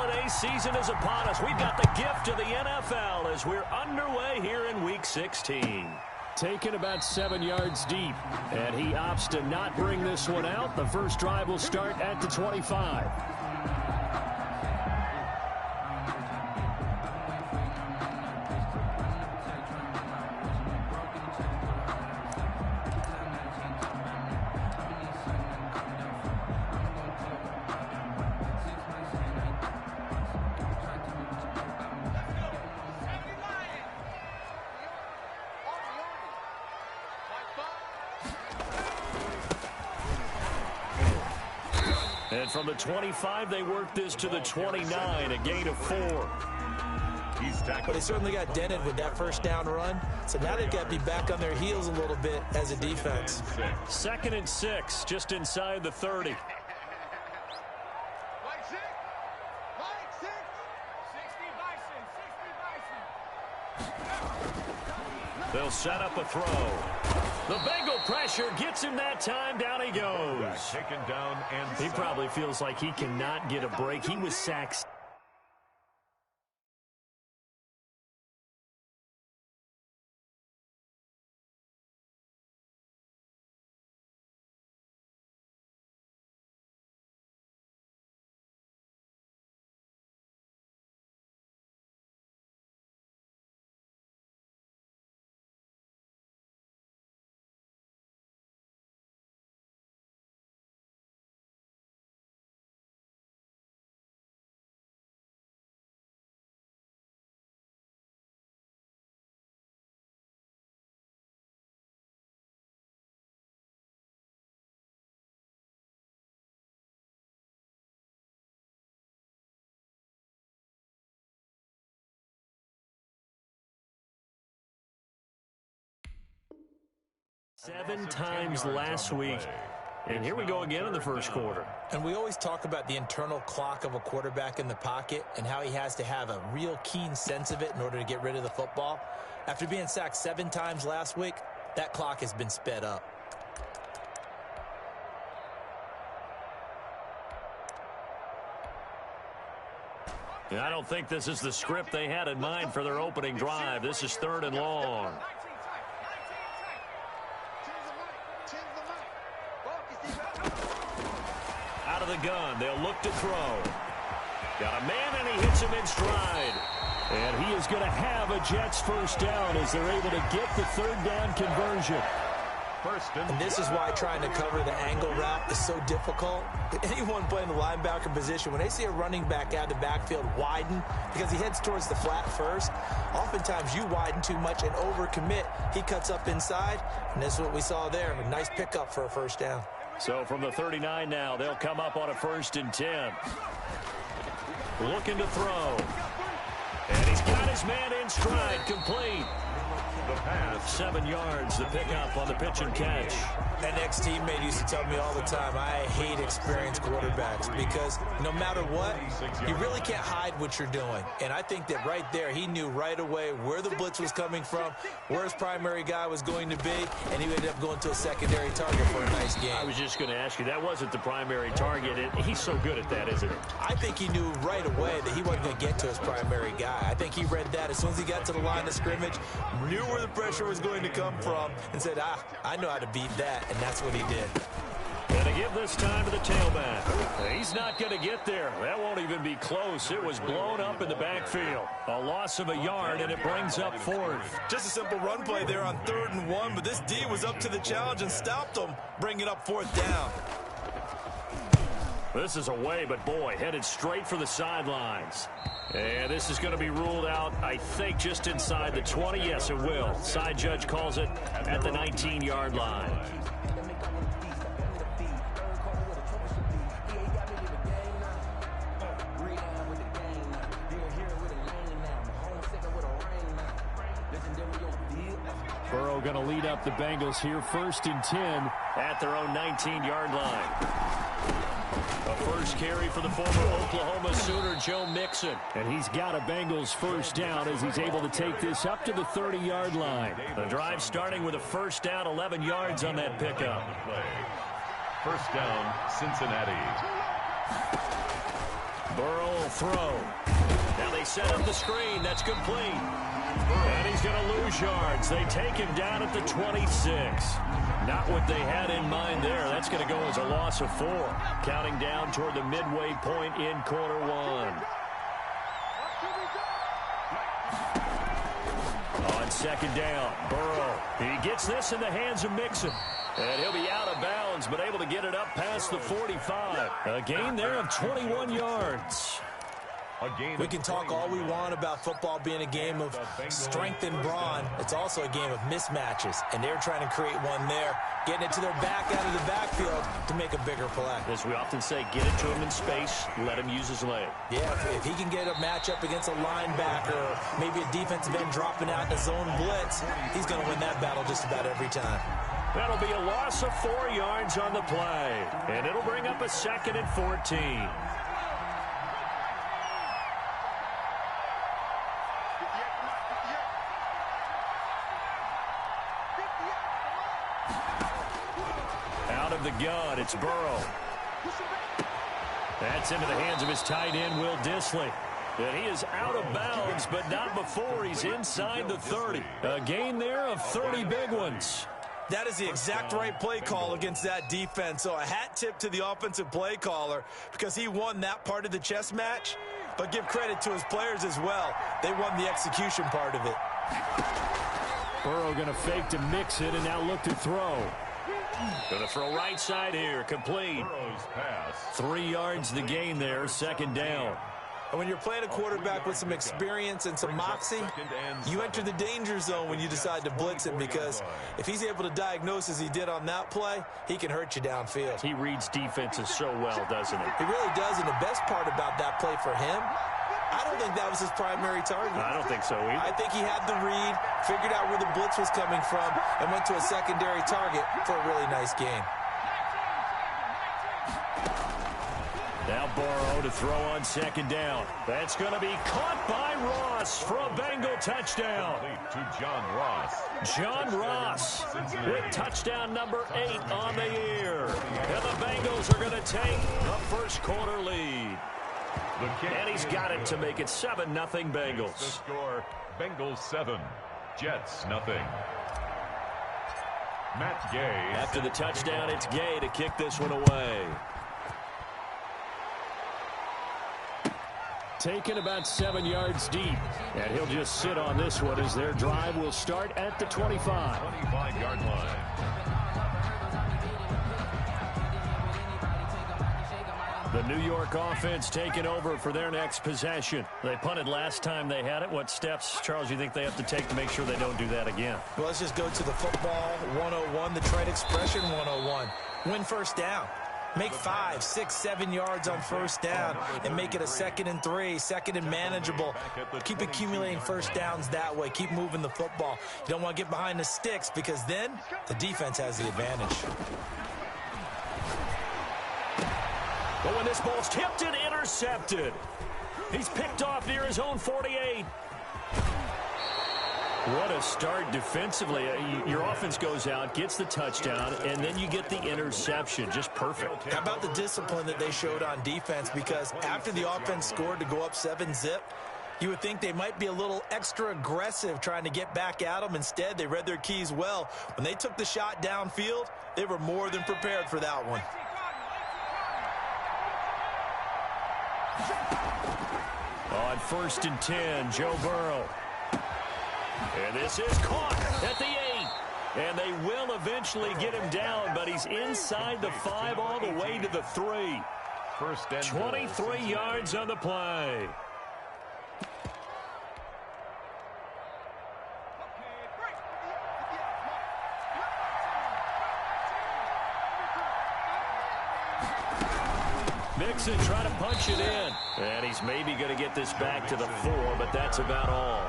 holiday season is upon us. We've got the gift of the NFL as we're underway here in Week 16. Taken about 7 yards deep, and he opts to not bring this one out. The first drive will start at the 25. And from the 25, they work this to the 29, a gain of 4. But they certainly got dented with that first down run. So now they've got to be back on their heels a little bit as a defense. 2nd and 6, just inside the 30. They'll set up a throw. The Bengal pressure gets him that time. Down he goes. Taken down and he probably feels like he cannot get a break. He was sacked. Seven times last week. And here we go again in the first quarter. And we always talk about the internal clock of a quarterback in the pocket and how he has to have a real keen sense of it in order to get rid of the football. After being sacked 7 times last week, that clock has been sped up. And I don't think this is the script they had in mind for their opening drive. This is 3rd and long. Out of the gun, they'll look to throw. Got a man, and he hits him in stride. And he is going to have a Jets first down as they're able to get the 3rd down conversion. And this is why trying to cover the angle route is so difficult. Anyone playing the linebacker position, when they see a running back out of the backfield widen because he heads towards the flat first, oftentimes you widen too much and overcommit. He cuts up inside, and this is what we saw there. A nice pickup for a first down. So from the 39 now, they'll come up on a 1st and 10. Looking to throw. And he's got his man in stride, complete. The pass. 7 yards, the pickup on the pitch and catch. An ex-teammate used to tell me all the time, I hate experienced quarterbacks because no matter what, you really can't hide what you're doing. And I think that right there, he knew right away where the blitz was coming from, where his primary guy was going to be, and he ended up going to a secondary target for a nice game. I was just going to ask you, that wasn't the primary target. He's so good at that, isn't he? I think he knew right away that he wasn't going to get to his primary guy. I think he read that as soon as he got to the line of scrimmage, knew where the pressure was going to come from, and said, I know how to beat that. And that's what he did. And to give this time to the tailback. He's not going to get there. That won't even be close. It was blown up in the backfield. A loss of a yard, and it brings up 4th. Just a simple run play there on 3rd and 1, but this D was up to the challenge and stopped him, bringing up 4th down. This is away, but boy, headed straight for the sidelines. And this is going to be ruled out, I think, just inside the 20. Yes, it will. Side judge calls it at the 19-yard line. Burrow going to lead up the Bengals here, 1st and 10 at their own 19-yard line. A first carry for the former Oklahoma Sooner, Joe Mixon. And he's got a Bengals first down as he's able to take this up to the 30-yard line. The drive starting with a first down, 11 yards on that pickup. First down, Cincinnati. Burrow will throw. Now they set up the screen. That's complete. And he's going to lose yards. They take him down at the 26. Not what they had in mind there. That's going to go as a loss of 4. Counting down toward the midway point in quarter 1. On second down, Burrow. He gets this in the hands of Mixon. And he'll be out of bounds, but able to get it up past the 45. A gain there of 21 yards. We can talk all we want about football being a game of strength and brawn. It's also a game of mismatches, and they're trying to create one there, getting it to their back out of the backfield to make a bigger play. As we often say, get it to him in space, let him use his leg. Yeah, if he can get a matchup against a linebacker or maybe a defensive end dropping out in a zone blitz, he's going to win that battle just about every time. That'll be a loss of 4 yards on the play, and it'll bring up a 2nd and 14. Out of the gun, it's Burrow. That's into the hands of his tight end, Will Dissly. And he is out of bounds, but not before he's inside the 30. A gain there of 30 big ones. That is the exact right play call against that defense. So a hat tip to the offensive play caller because he won that part of the chess match. But give credit to his players as well. They won the execution part of it. Burrow going to fake to mix it and now look to throw. Going to throw right side here, complete. 3 yards the gain there, 2nd down. And when you're playing a quarterback with some experience and some moxie, you enter the danger zone when you decide to blitz him because if he's able to diagnose as he did on that play, he can hurt you downfield. He reads defenses so well, doesn't he? He really does, and the best part about that play for him, I don't think that was his primary target. I don't think so either. I think he had the read, figured out where the blitz was coming from, and went to a secondary target for a really nice gain. Now Burrow to throw on 2nd down. That's going to be caught by Ross for a Bengal touchdown. To John Ross. John Ross with touchdown number 8 on the year. And the Bengals are going to take the first quarter lead. And he's got it to make it 7-0 Bengals. The score, Bengals 7, Jets nothing. Matt Gay. After the touchdown, it's Gay to kick this one away. Taken about 7 yards deep. And he'll just sit on this one as their drive will start at the 25. 25-yard line. The New York offense taking over for their next possession. They punted last time they had it. What steps, Charles, you think they have to take to make sure they don't do that again? Well, let's just go to the football 101, the trade expression 101. Win first down. Make 5, 6, 7 yards on first down and make it a 2nd and 3, 2nd and manageable. Keep accumulating first downs that way. Keep moving the football. You don't want to get behind the sticks because then the defense has the advantage. But when this ball's tipped and intercepted, he's picked off near his own 48. What a start defensively. Your offense goes out, gets the touchdown, and then you get the interception. Just perfect. How about the discipline that they showed on defense? Because after the offense scored to go up 7-zip, you would think they might be a little extra aggressive trying to get back at them. Instead, they read their keys well. When they took the shot downfield, they were more than prepared for that one. On 1st and 10, Joe Burrow. And this is caught at the 8. And they will eventually get him down, but he's inside the 5 all the way to the 3. 23 yards on the play. Mixon trying to punch it in. And he's maybe going to get this back to the 4, but that's about all.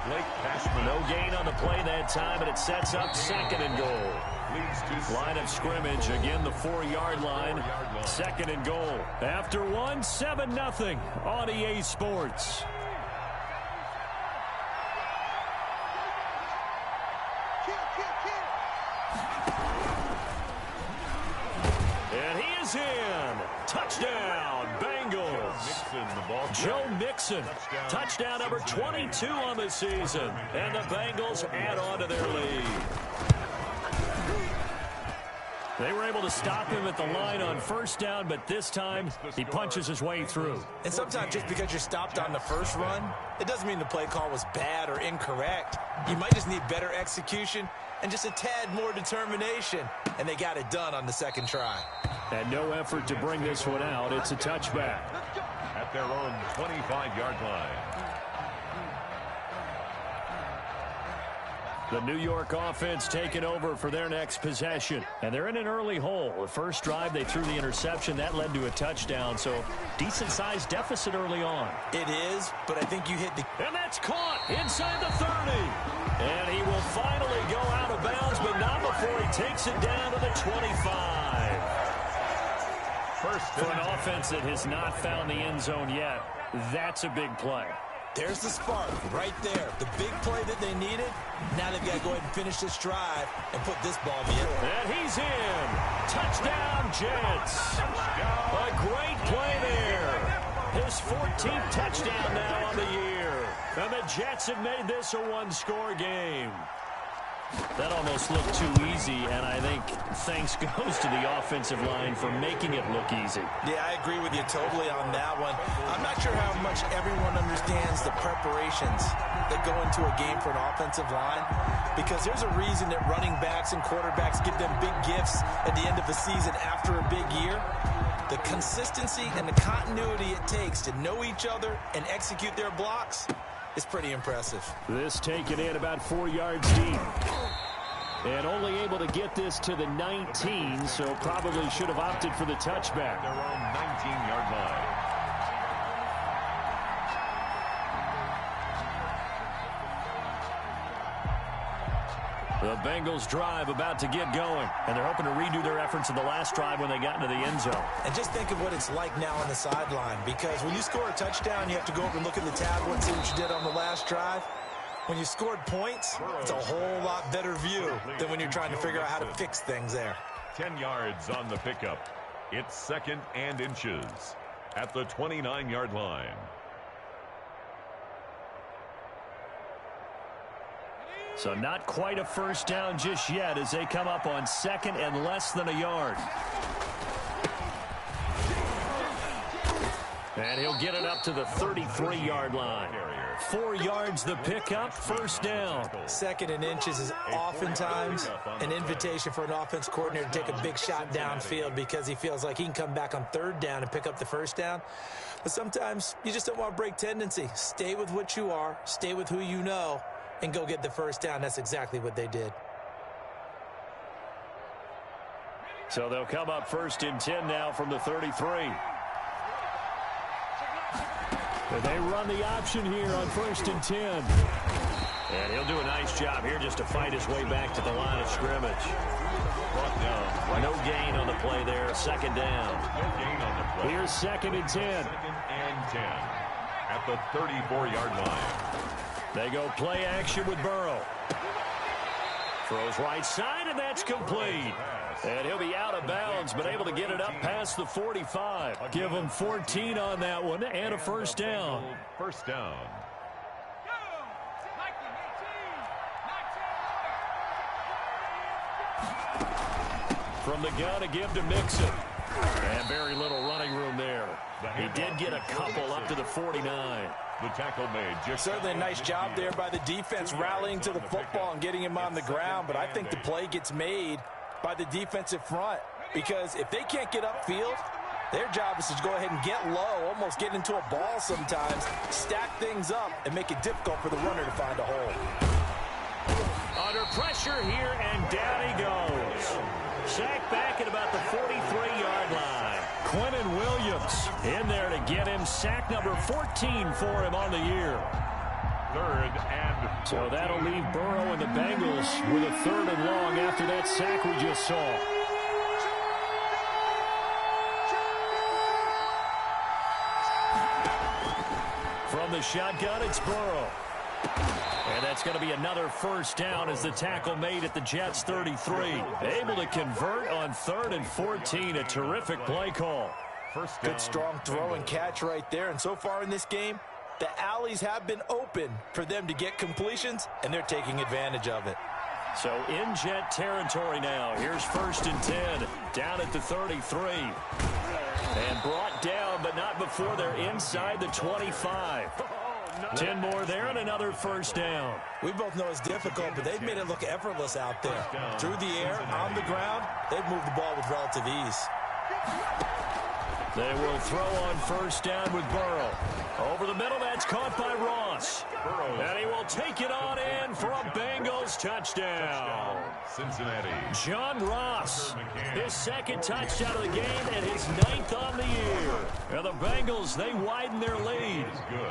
No gain on the play that time, and it sets up 2nd and goal. Line of scrimmage, again the 4-yard line. 2nd and goal. After 1, 7-0 on EA Sports. And he is in. Touchdown, Bengals. Joe Mixon, touchdown number 22 on the season. And the Bengals add on to their lead. They were able to stop him at the line on first down, but this time he punches his way through. And sometimes just because you're stopped on the first run, it doesn't mean the play call was bad or incorrect. You might just need better execution and just a tad more determination. And they got it done on the second try. And no effort to bring this one out. It's a touchback. At their own 25-yard line. The New York offense taking over for their next possession. And they're in an early hole. The first drive, they threw the interception. That led to a touchdown, so decent-sized deficit early on. It is, but I think you hit the... And that's caught inside the 30. And he will finally go out of bounds, but not before he takes it down to the 25. For an offense that has not found the end zone yet, that's a big play. There's the spark right there. The big play that they needed. Now they've got to go ahead and finish this drive and put this ball in the end. And he's in. Touchdown, Jets. A great play there. His 14th touchdown now on the year. And the Jets have made this a one-score game. That almost looked too easy, and I think thanks goes to the offensive line for making it look easy. Yeah, I agree with you totally on that one. I'm not sure how much everyone understands the preparations that go into a game for an offensive line, because there's a reason that running backs and quarterbacks give them big gifts at the end of the season after a big year. The consistency and the continuity it takes to know each other and execute their blocks is pretty impressive. This taken in about 4 yards deep. And only able to get this to the 19, so probably should have opted for the touchback. Their own 19-yard line. The Bengals drive about to get going, and they're hoping to redo their efforts in the last drive when they got into the end zone. And just think of what it's like now on the sideline, because when you score a touchdown, you have to go over and look at the tablet and see what you did on the last drive. When you scored points, it's a whole lot better view than when you're trying to figure out how to fix things there. 10 yards on the pickup. It's 2nd and inches at the 29-yard line. So not quite a first down just yet as they come up on 2nd and less than a yard. And he'll get it up to the 33-yard line. 4 yards the pickup, first down. 2nd and inches is oftentimes an invitation for an offense coordinator to take a big shot downfield because he feels like he can come back on 3rd down and pick up the first down. But sometimes you just don't want to break tendency. Stay with what you are, stay with who you know, and go get the first down. That's exactly what they did. So they'll come up 1st and 10 now from the 33. And they run the option here on 1st and 10. And he'll do a nice job here just to fight his way back to the line of scrimmage. No gain on the play there. 2nd down. No gain on the play. Here's 2nd and 10. 2nd and 10 at the 34-yard line. They go play action with Burrow. Throws right side, and that's complete. And he'll be out of bounds, but able to get it up past the 45. Give him 14 on that one and a first down. First down. From the gun, a give to Mixon. And very little running room there. He did get a couple up to the 49. The tackle made. Certainly a nice job there by the defense rallying to the football and getting him on the ground, but I think the play gets made by the defensive front, because if they can't get upfield, their job is to go ahead and get low, almost get into a ball sometimes, stack things up, and make it difficult for the runner to find a hole. Under pressure here, and down he goes. Sacked back at about the 43-yard line. Quentin Williams in there to get him sack number 14 for him on the year. 3rd and 14. So that'll leave Burrow and the Bengals with a 3rd and long after that sack we just saw. From the shotgun, it's Burrow. And that's going to be another first down as the tackle made at the Jets 33. Able to convert on 3rd and 14. A terrific play call. First down, good strong throw and catch right there. And so far in this game, the alleys have been open for them to get completions, and they're taking advantage of it. So in Jet territory now. Here's 1st and 10. Down at the 33. And brought down, but not before they're inside the 25. 10 more there and another first down. We both know it's difficult, but they've made it look effortless out there. Through the air, on the ground, they've moved the ball with relative ease. They will throw on 1st down with Burrow. Over the middle, that's caught by Ross. And he will take it on in for a Bengals touchdown. Cincinnati. John Ross, his 2nd touchdown of the game and his 9th on the year. And the Bengals, they widen their lead.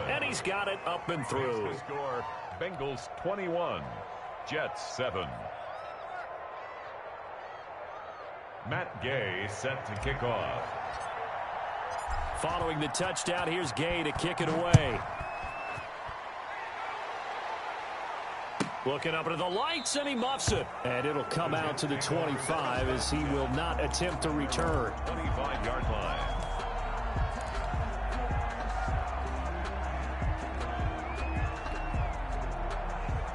And he's got it up and through. The score, Bengals 21, Jets 7. Matt Gay set to kick off. Following the touchdown, here's Gay to kick it away. Looking up into the lights, and he muffs it. And it'll come out to the 25 as he will not attempt to return. 25-yard line.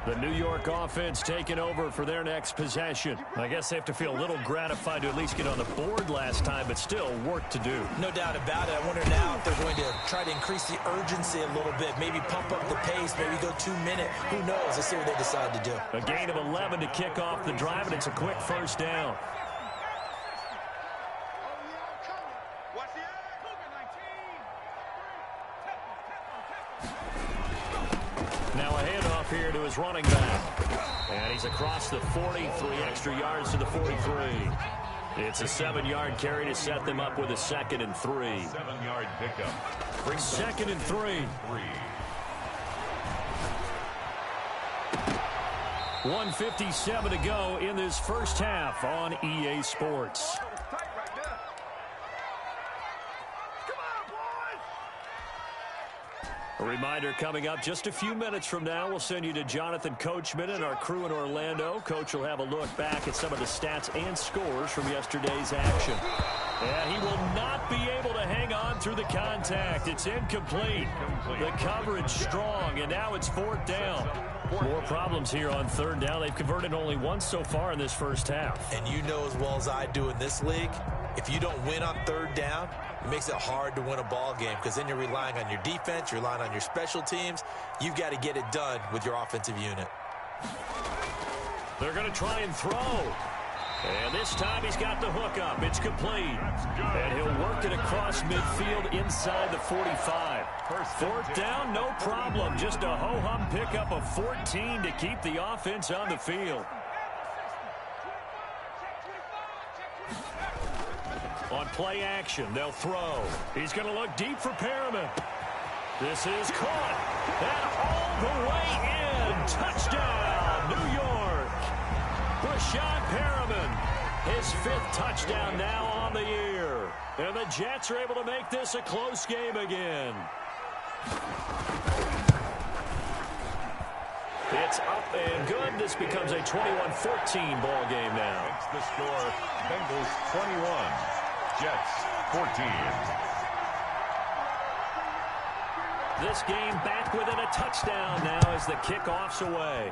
The New York offense taking over for their next possession. I guess they have to feel a little gratified to at least get on the board last time, but still work to do. No doubt about it. I wonder now if they're going to try to increase the urgency a little bit, maybe pump up the pace, maybe go 2 minute. Who knows? Let's see what they decide to do. A gain of 11 to kick off the drive, and it's a quick first down. Now a handoff here to his running back. And he's across the 40, 3 extra yards to the 43. It's a 7-yard carry to set them up with a 2nd and 3. 7-yard pickup. 2nd and 3. 1:57 to go in this first half on EA Sports. A reminder coming up just a few minutes from now, we'll send you to Jonathan Coachman and our crew in Orlando. Coach will have a look back at some of the stats and scores from yesterday's action. And he will not be able to hang on through the contact. It's incomplete. The coverage strong, and now it's 4th down. More problems here on 3rd down. They've converted only once so far in this first half. And you know as well as I do in this league, if you don't win on 3rd down, it makes it hard to win a ball game because then you're relying on your defense, you're relying on your special teams. You've got to get it done with your offensive unit. They're going to try and throw. And this time he's got the hook up. It's complete. And he'll work it across midfield inside the 45. 4th down, no problem. Just a ho-hum pickup of 14 to keep the offense on the field. On play action, they'll throw. He's going to look deep for Perriman. This is caught. And all the way in. Touchdown, New York. Breshad Perriman, his 5th touchdown now on the year. And the Jets are able to make this a close game again. It's up and good. This becomes a 21-14 ball game now. It's the score, Bengals 21, Jets 14. This game back within a touchdown now as the kickoff's away.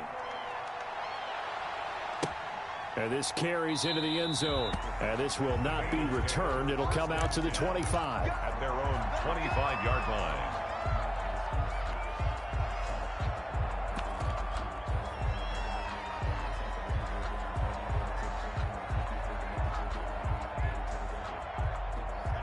And this carries into the end zone. And this will not be returned. It'll come out to the 25. At their own 25-yard line.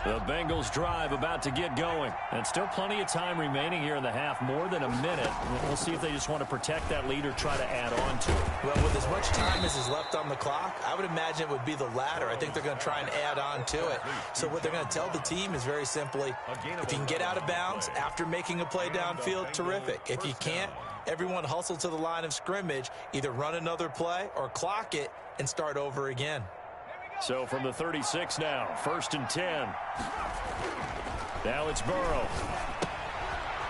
The Bengals drive about to get going. And still plenty of time remaining here in the half, more than a minute. We'll see if they just want to protect that lead or try to add on to it. Well, with as much time as is left on the clock, I would imagine it would be the latter. I think they're going to try and add on to it. So what they're going to tell the team is very simply, if you can get out of bounds after making a play downfield, terrific. If you can't, everyone hustle to the line of scrimmage, either run another play or clock it and start over again. So from the 36 now, 1st and 10. Now it's Burrow.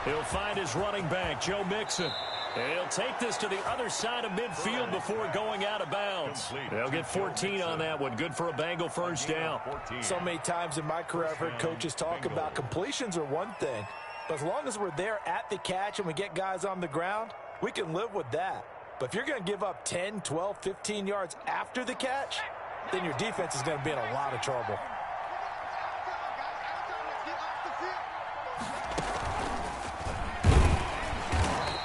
He'll find his running back, Joe Mixon. And he'll take this to the other side of midfield before going out of bounds. They'll get 14 on that one. Good for a Bengal first down. So many times in my career I've heard coaches talk about completions are one thing. But as long as we're there at the catch and we get guys on the ground, we can live with that. But if you're going to give up 10, 12, 15 yards after the catch, then your defense is going to be in a lot of trouble.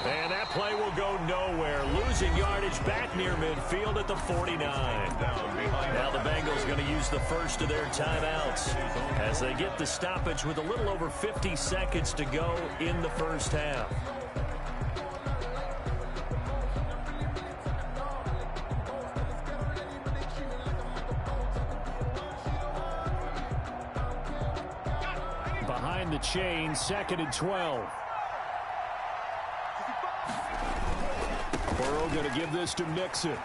And that play will go nowhere. Losing yardage back near midfield at the 49. Now the Bengals going to use the first of their timeouts as they get the stoppage with a little over 50 seconds to go in the first half. Behind the chain, 2nd and 12. Burrow going to give this to Mixon.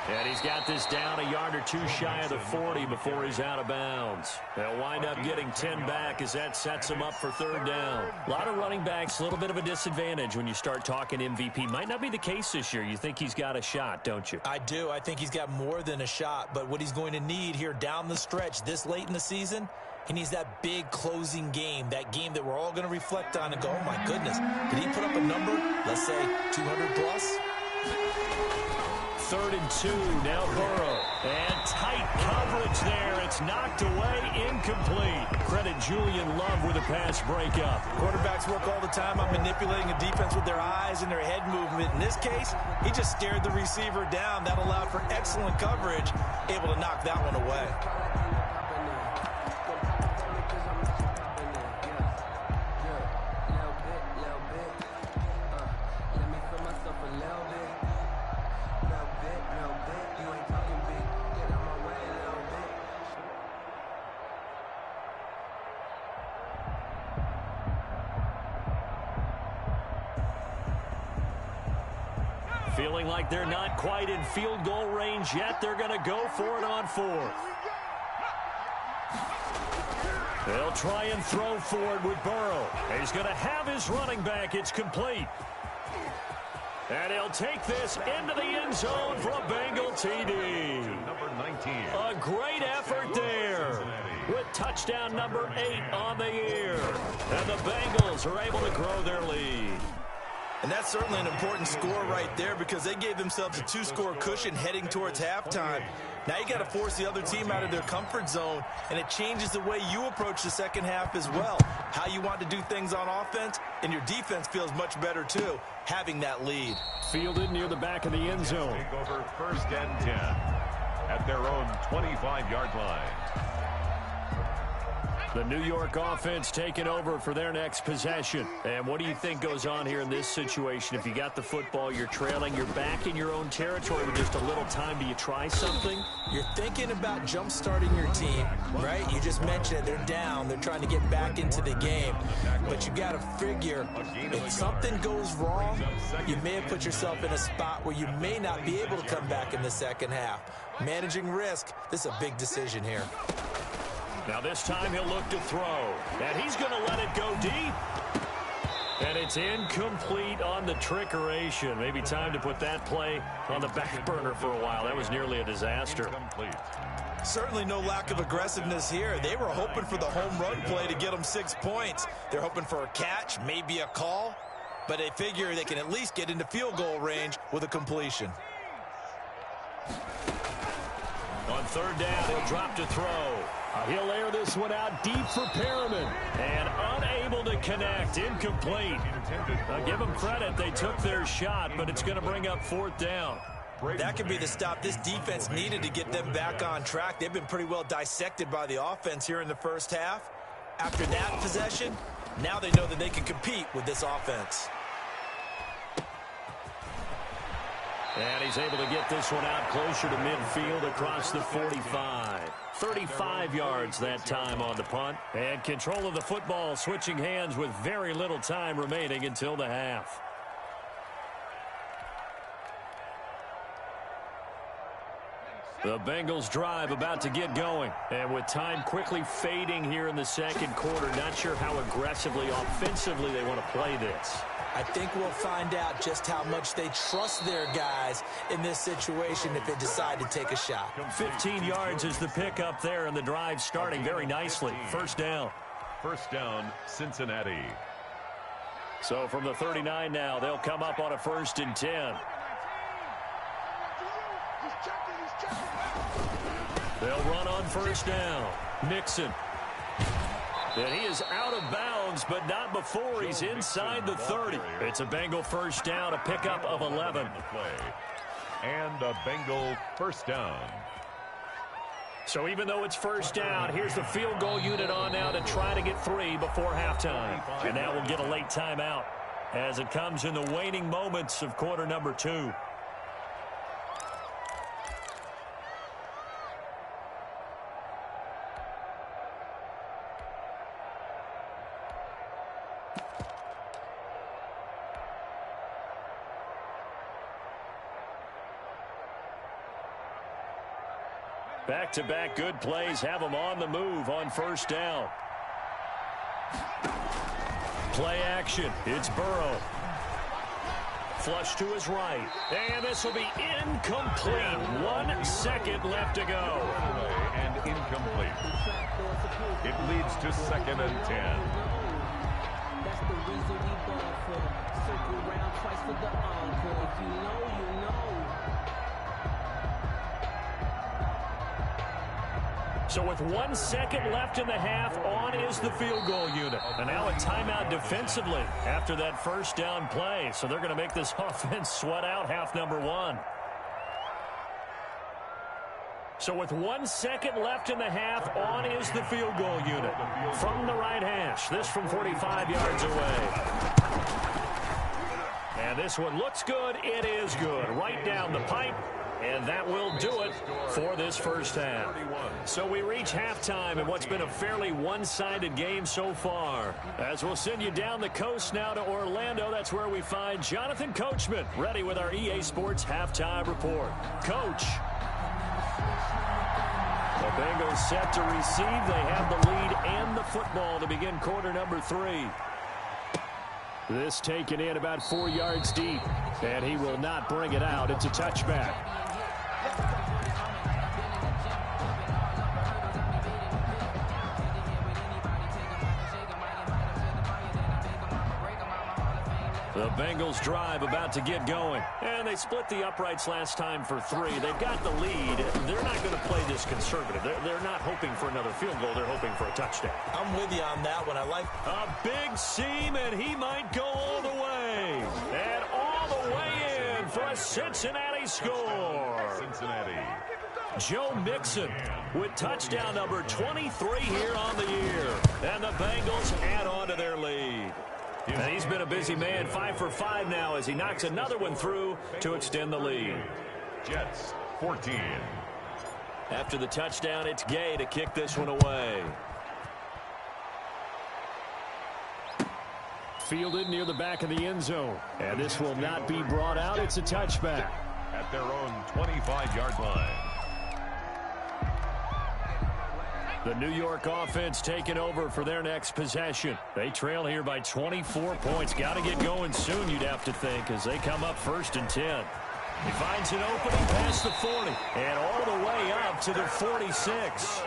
And he's got this down a yard or two shy of the 40 before he's out of bounds. They'll wind up getting 10 back as that sets them up for 3rd down. A lot of running backs, a little bit of a disadvantage when you start talking MVP. Might not be the case this year. You think he's got a shot, don't you? I do. I think he's got more than a shot. But what he's going to need here down the stretch this late in the season, he needs that big closing game, that game that we're all going to reflect on and go, oh, my goodness, did he put up a number, let's say 200 plus? 3rd and 2, now Burrow. And tight coverage there. It's knocked away, incomplete. Credit Julian Love with a pass breakup. Quarterbacks work all the time on manipulating a defense with their eyes and their head movement. In this case, he just stared the receiver down. That allowed for excellent coverage, able to knock that one away. Feeling like they're not quite in field goal range yet. They're going to go for it on 4th. They'll try and throw for it with Burrow. He's going to have his running back. It's complete. And he'll take this into the end zone for a Bengal TD. Number 19. A great effort there with touchdown number 8 on the year. And the Bengals are able to grow their lead. And that's certainly an important score right there because they gave themselves a 2-score cushion heading towards halftime. Now you got to force the other team out of their comfort zone, and it changes the way you approach the second half as well. How you want to do things on offense, and your defense feels much better too, having that lead. Fielded near the back of the end zone. Take over 1st and 10 at their own 25-yard line. The New York offense taking over for their next possession. And what do you think goes on here in this situation? If you got the football, you're trailing, you're back in your own territory with just a little time. Do you try something? You're thinking about jump-starting your team, right? You just mentioned it. They're down. They're trying to get back into the game. But you got to figure if something goes wrong, you may have put yourself in a spot where you may not be able to come back in the second half. Managing risk, this is a big decision here. Now this time he'll look to throw. And he's going to let it go deep. And it's incomplete on the trickeration. Maybe time to put that play on the back burner for a while. That was nearly a disaster. Incomplete. Certainly no lack of aggressiveness here. They were hoping for the home run play to get them 6 points. They're hoping for a catch, maybe a call. But they figure they can at least get into field goal range with a completion. On 3rd down, he'll drop to throw. He'll air this one out deep for Perriman. And unable to connect. Incomplete. Now give them credit. They took their shot, but it's going to bring up 4th down. That could be the stop this defense needed to get them back on track. They've been pretty well dissected by the offense here in the first half. After that possession, now they know that they can compete with this offense. And he's able to get this one out closer to midfield across the 45. 35 yards that time on the punt. And control of the football switching hands with very little time remaining until the half. The Bengals drive about to get going. And with time quickly fading here in the second quarter, not sure how aggressively, offensively they want to play this. I think we'll find out just how much they trust their guys in this situation if they decide to take a shot. 15 yards is the pickup there, and the drive starting very nicely. First down. First down, Cincinnati. So from the 39 now, they'll come up on a 1st and 10. They'll run on first down. Mixon. And he is out of bounds, but not before he's inside the 30. It's a Bengal first down, a pickup of 11. And a Bengal first down. So even though it's first down, here's the field goal unit on now to try to get 3 before halftime. And now we'll get a late timeout as it comes in the waning moments of quarter number 2. Back-to-back good plays have them on the move on first down. Play action. It's Burrow. Flush to his right. And this will be incomplete. 1 second left to go. And incomplete. It leads to 2nd and 10. That's the reason we ball for. Circle round twice for the encore. If you know, you know. So with 1 second left in the half, on is the field goal unit. And now a timeout defensively after that first down play. So they're going to make this offense sweat out half number 1. So with 1 second left in the half, on is the field goal unit. From the right hash, this from 45 yards away. And this one looks good. It is good. Right down the pipe. And that will do it for this first half. So we reach halftime in what's been a fairly one-sided game so far. As we'll send you down the coast now to Orlando, that's where we find Jonathan Coachman, ready with our EA Sports halftime report. Coach. The Bengals set to receive. They have the lead and the football to begin quarter number 3. This taken in about 4 yards deep. And he will not bring it out. It's a touchback. The Bengals drive about to get going. And they split the uprights last time for 3. They've got the lead. They're not going to play this conservative. They're not hoping for another field goal. They're hoping for a touchdown. I'm with you on that one. I like a big seam, and he might go all the way. And all the way in for a Cincinnati score. Cincinnati. Joe Mixon with touchdown number 23 here on the year. And the Bengals add on to their lead. And he's been a busy man, 5 for 5 now as he knocks another one through to extend the lead. Jets, 14. After the touchdown, it's Gay to kick this one away. Fielded near the back of the end zone. And this will not be brought out. It's a touchback. At their own 25-yard line. The New York offense taking over for their next possession. They trail here by 24 points. Got to get going soon, you'd have to think, as they come up 1st and 10. He finds an opening past the 40 and all the way up to the 46.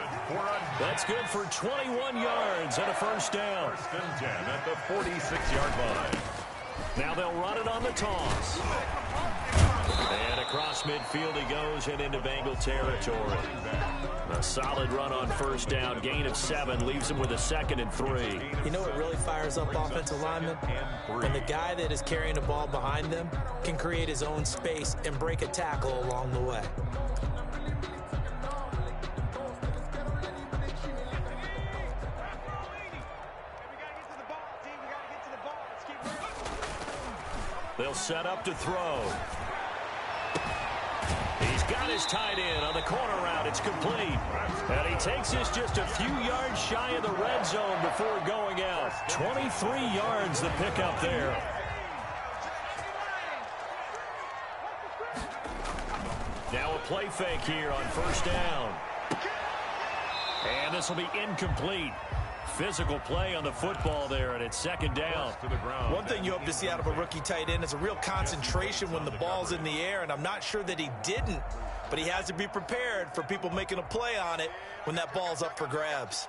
That's good for 21 yards and a first down. 1st and 10 at the 46-yard line. Now they'll run it on the toss. And across midfield he goes and into Bengal territory. A solid run on first down. Gain of 7 leaves him with a 2nd and 3. You know what really fires up offensive linemen? When the guy that is carrying the ball behind them can create his own space and break a tackle along the way. They'll set up to throw. He's got his tight end on the corner route. It's complete. And he takes this just a few yards shy of the red zone before going out. 23 yards the pickup there. Now a play fake here on first down. And this will be incomplete. physical play on the football there, and it's second down. To the ground. One thing you hope to see out of a rookie tight end is a real concentration when the ball's in the air, and I'm not sure that he didn't, but he has to be prepared for people making a play on it when that ball's up for grabs.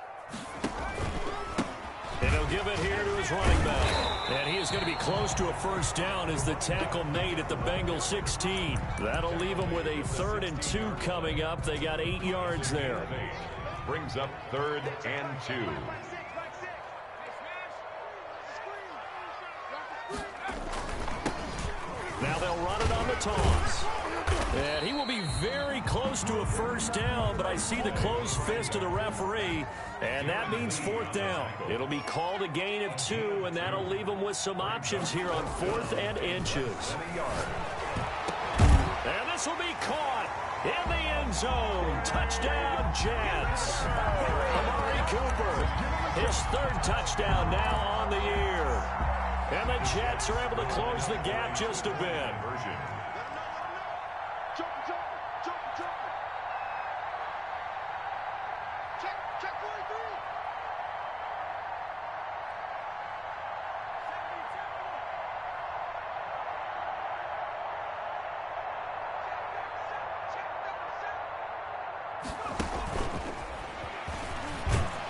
And he'll give it here to his running back. And he is going to be close to a first down as the tackle made at the Bengals 16. That'll leave him with a 3rd and 2 coming up. They got 8 yards there. Brings up 3rd and 2. Now they'll run it on the toss. And he will be very close to a first down, but I see the closed fist of the referee, and that means 4th down. It'll be called a gain of 2, and that'll leave him with some options here on 4th and inches. And this will be caught in the end zone. Touchdown, Jets. Amari Cooper, his 3rd touchdown now on the year. And the Jets are able to close the gap just a bit.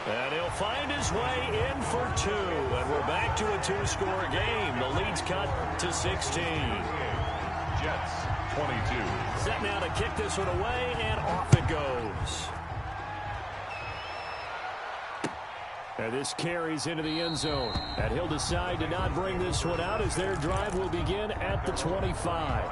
And he'll find his way in for 2. And we're back to a 2-score game. The lead's cut to 16. Jets 22. Set now to kick this one away, and off it goes. And this carries into the end zone. And he'll decide to not bring this one out as their drive will begin at the 25.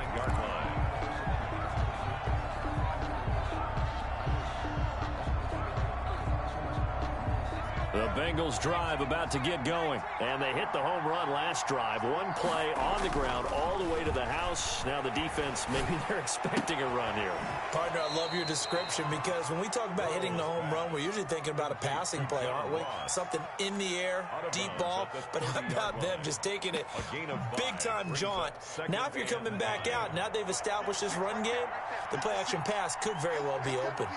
The Bengals drive about to get going. And they hit the home run last drive. One play on the ground all the way to the house. Now the defense, maybe they're expecting a run here. Partner, I love your description because when we talk about hitting the home run, we're usually thinking about a passing play, aren't we? Something in the air, deep ball. But how about them just taking it big-time jaunt? Now if you're coming back out, now they've established this run game, the play-action pass could very well be open.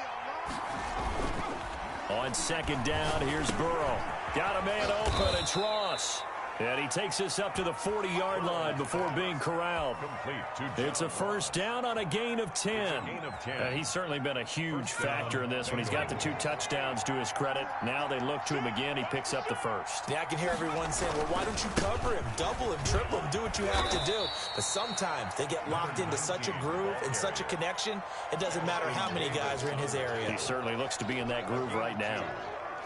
On second down, here's Burrow. Got a man open, it's Ross. And he takes this up to the 40-yard line before being corralled. It's a first down on a gain of 10. He's certainly been a huge factor in this when he's got the 2 touchdowns to his credit. Now they look to him again. He picks up the first. Yeah, I can hear everyone saying, well, why don't you cover him, double him, triple him, do what you have to do. But sometimes they get locked into such a groove and such a connection, it doesn't matter how many guys are in his area. He certainly looks to be in that groove right now.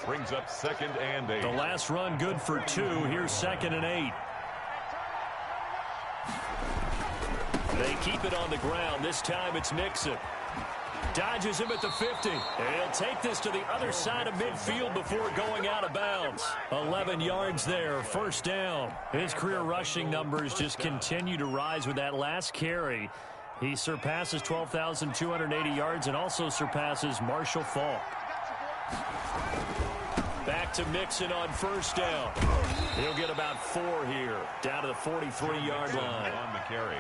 Brings up 2nd and 8. The last run good for 2. Here's 2nd and 8. They keep it on the ground. This time it's Mixon. Dodges him at the 50. And he'll take this to the other side of midfield before going out of bounds. 11 yards there, first down. His career rushing numbers just continue to rise with that last carry. He surpasses 12,280 yards and also surpasses Marshall Faulk. Back to Mixon on first down. He'll get about 4 here, down to the 43-yard line. On the carry.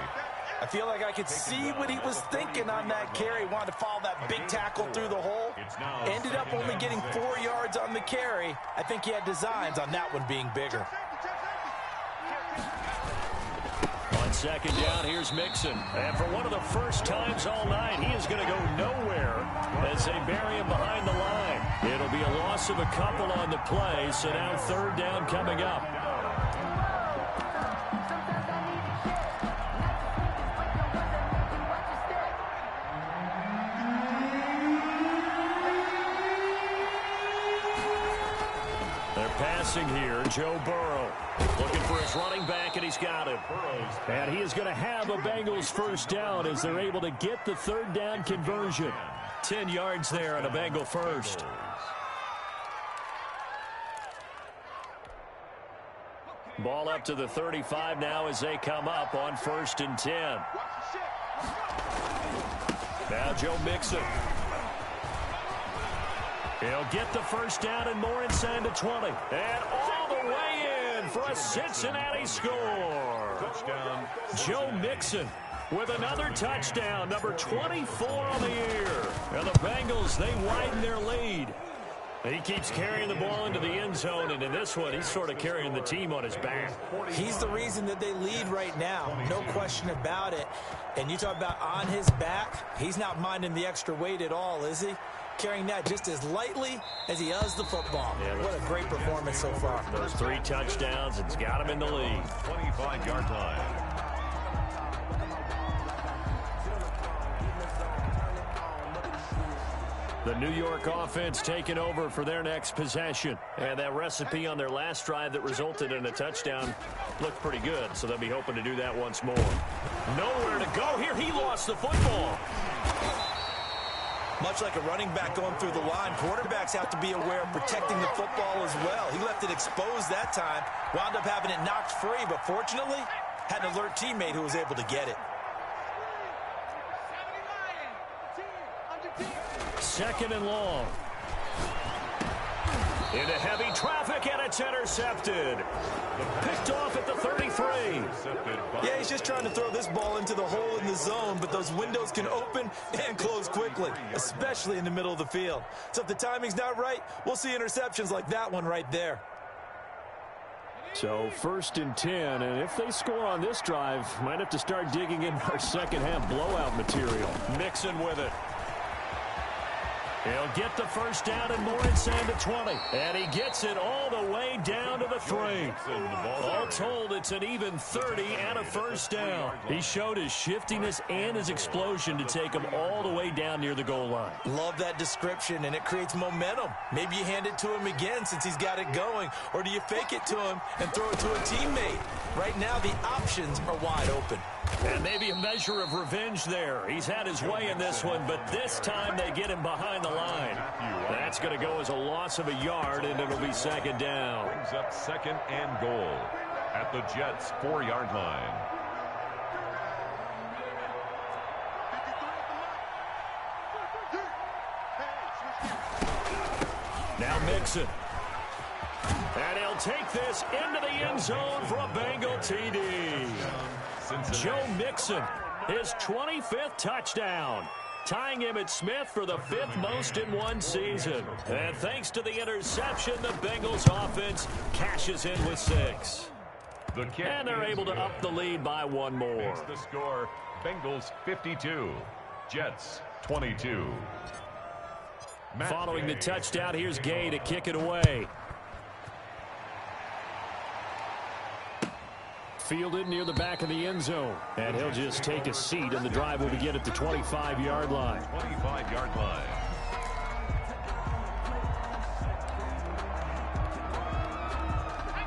I feel like I could see what he was thinking on that carry. Wanted to follow that big tackle through the hole. Ended up only getting 4 yards on the carry. I think he had designs on that one being bigger. On second down, here's Mixon. And for one of the first times all night, he is going to go nowhere as they bury him behind the line. It'll be a loss of a couple on the play, so now 3rd down coming up. They're passing here, Joe Burrow. Looking for his running back, and he's got him. And he is going to have a Bengals first down as they're able to get the 3rd down conversion. 10 yards there on a Bengal first. Ball up to the 35 now as they come up on 1st and 10. Now Joe Mixon. He'll get the first down and more inside the 20. And all the way in for a Cincinnati score. Touchdown. Joe Mixon with another touchdown, number 24 on the year. And the Bengals, they widen their lead. He keeps carrying the ball into the end zone, and in this one, he's sort of carrying the team on his back. He's the reason that they lead right now, no question about it. And you talk about on his back, he's not minding the extra weight at all, is he? Carrying that just as lightly as he does the football. Yeah, what a great performance so far. Those 3 touchdowns, it's got him in the lead. 25-yard line. The New York offense taking over for their next possession. And that recipe on their last drive that resulted in a touchdown looked pretty good, so they'll be hoping to do that once more. Nowhere to go here. He lost the football. Much like a running back going through the line, quarterbacks have to be aware of protecting the football as well. He left it exposed that time, wound up having it knocked free, but fortunately, had an alert teammate who was able to get it. Second and long. Into heavy traffic, and it's intercepted. Picked off at the 33. Yeah, he's just trying to throw this ball into the hole in the zone, but those windows can open and close quickly, especially in the middle of the field. So if the timing's not right, we'll see interceptions like that one right there. So 1st and 10, and if they score on this drive, might have to start digging in our second half blowout material. Mixon with it. He'll get the first down and more inside the 20. And he gets it all the way down to the 3. All told, it's an even 30 and a first down. He showed his shiftiness and his explosion to take him all the way down near the goal line. Love that description, and it creates momentum. Maybe you hand it to him again since he's got it going, or do you fake it to him and throw it to a teammate? Right now, the options are wide open. And maybe a measure of revenge there. He's had his way in this one, but this time they get him behind the line. That's going to go as a loss of a yard, and it'll be second down. Brings up second and goal at the Jets' 4-yard line. Now Mixon. And he'll take this into the end zone for a Bengal TD. Joe Mixon, his 25th touchdown, tying him at Smith for the 5th most in one season. And thanks to the interception, the Bengals offense cashes in with 6. And they're able to up the lead by one more. Makes the score, Bengals 52, Jets 22. Following the touchdown, here's Gay to kick it away. Fielded near the back of the end zone. And he'll just take a seat, and the drive will begin at the 25-yard line. 25-yard line.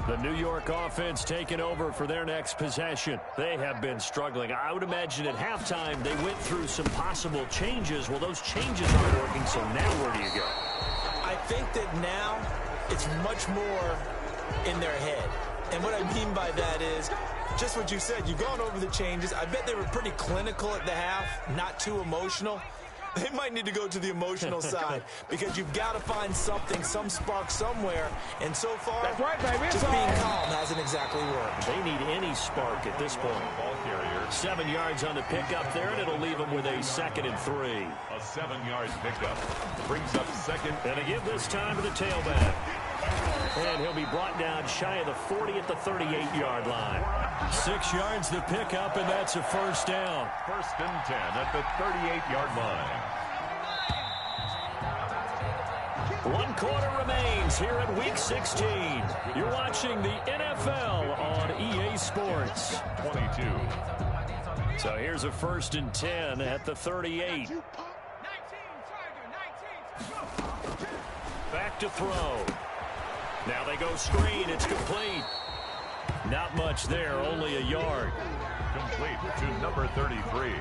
The New York offense taking over for their next possession. They have been struggling. I would imagine at halftime they went through some possible changes. Well, those changes aren't working, so now where do you go? I think that now it's much more in their head. And what I mean by that is just what you said. You've gone over the changes. I bet they were pretty clinical at the half, not too emotional. They might need to go to the emotional side because you've got to find something, some spark somewhere. And so far, that's right, baby. Just being calm hasn't exactly worked. They need any spark at this point. Ball carrier. 7 yards on the pickup there, and it'll leave them with a 2nd and 3. A 7-yard pickup. Brings up second. And they give this time to the tailback. And he'll be brought down shy of the 40 at the 38-yard line. 6 yards to pick up, and that's a first down. 1st and 10 at the 38-yard line. 1 quarter remains here in Week 16. You're watching the NFL on EA Sports. 22. So here's a 1st and 10 at the 38. Back to throw. Now they go screen. It's complete. Not much there, only a yard. Complete to number 33.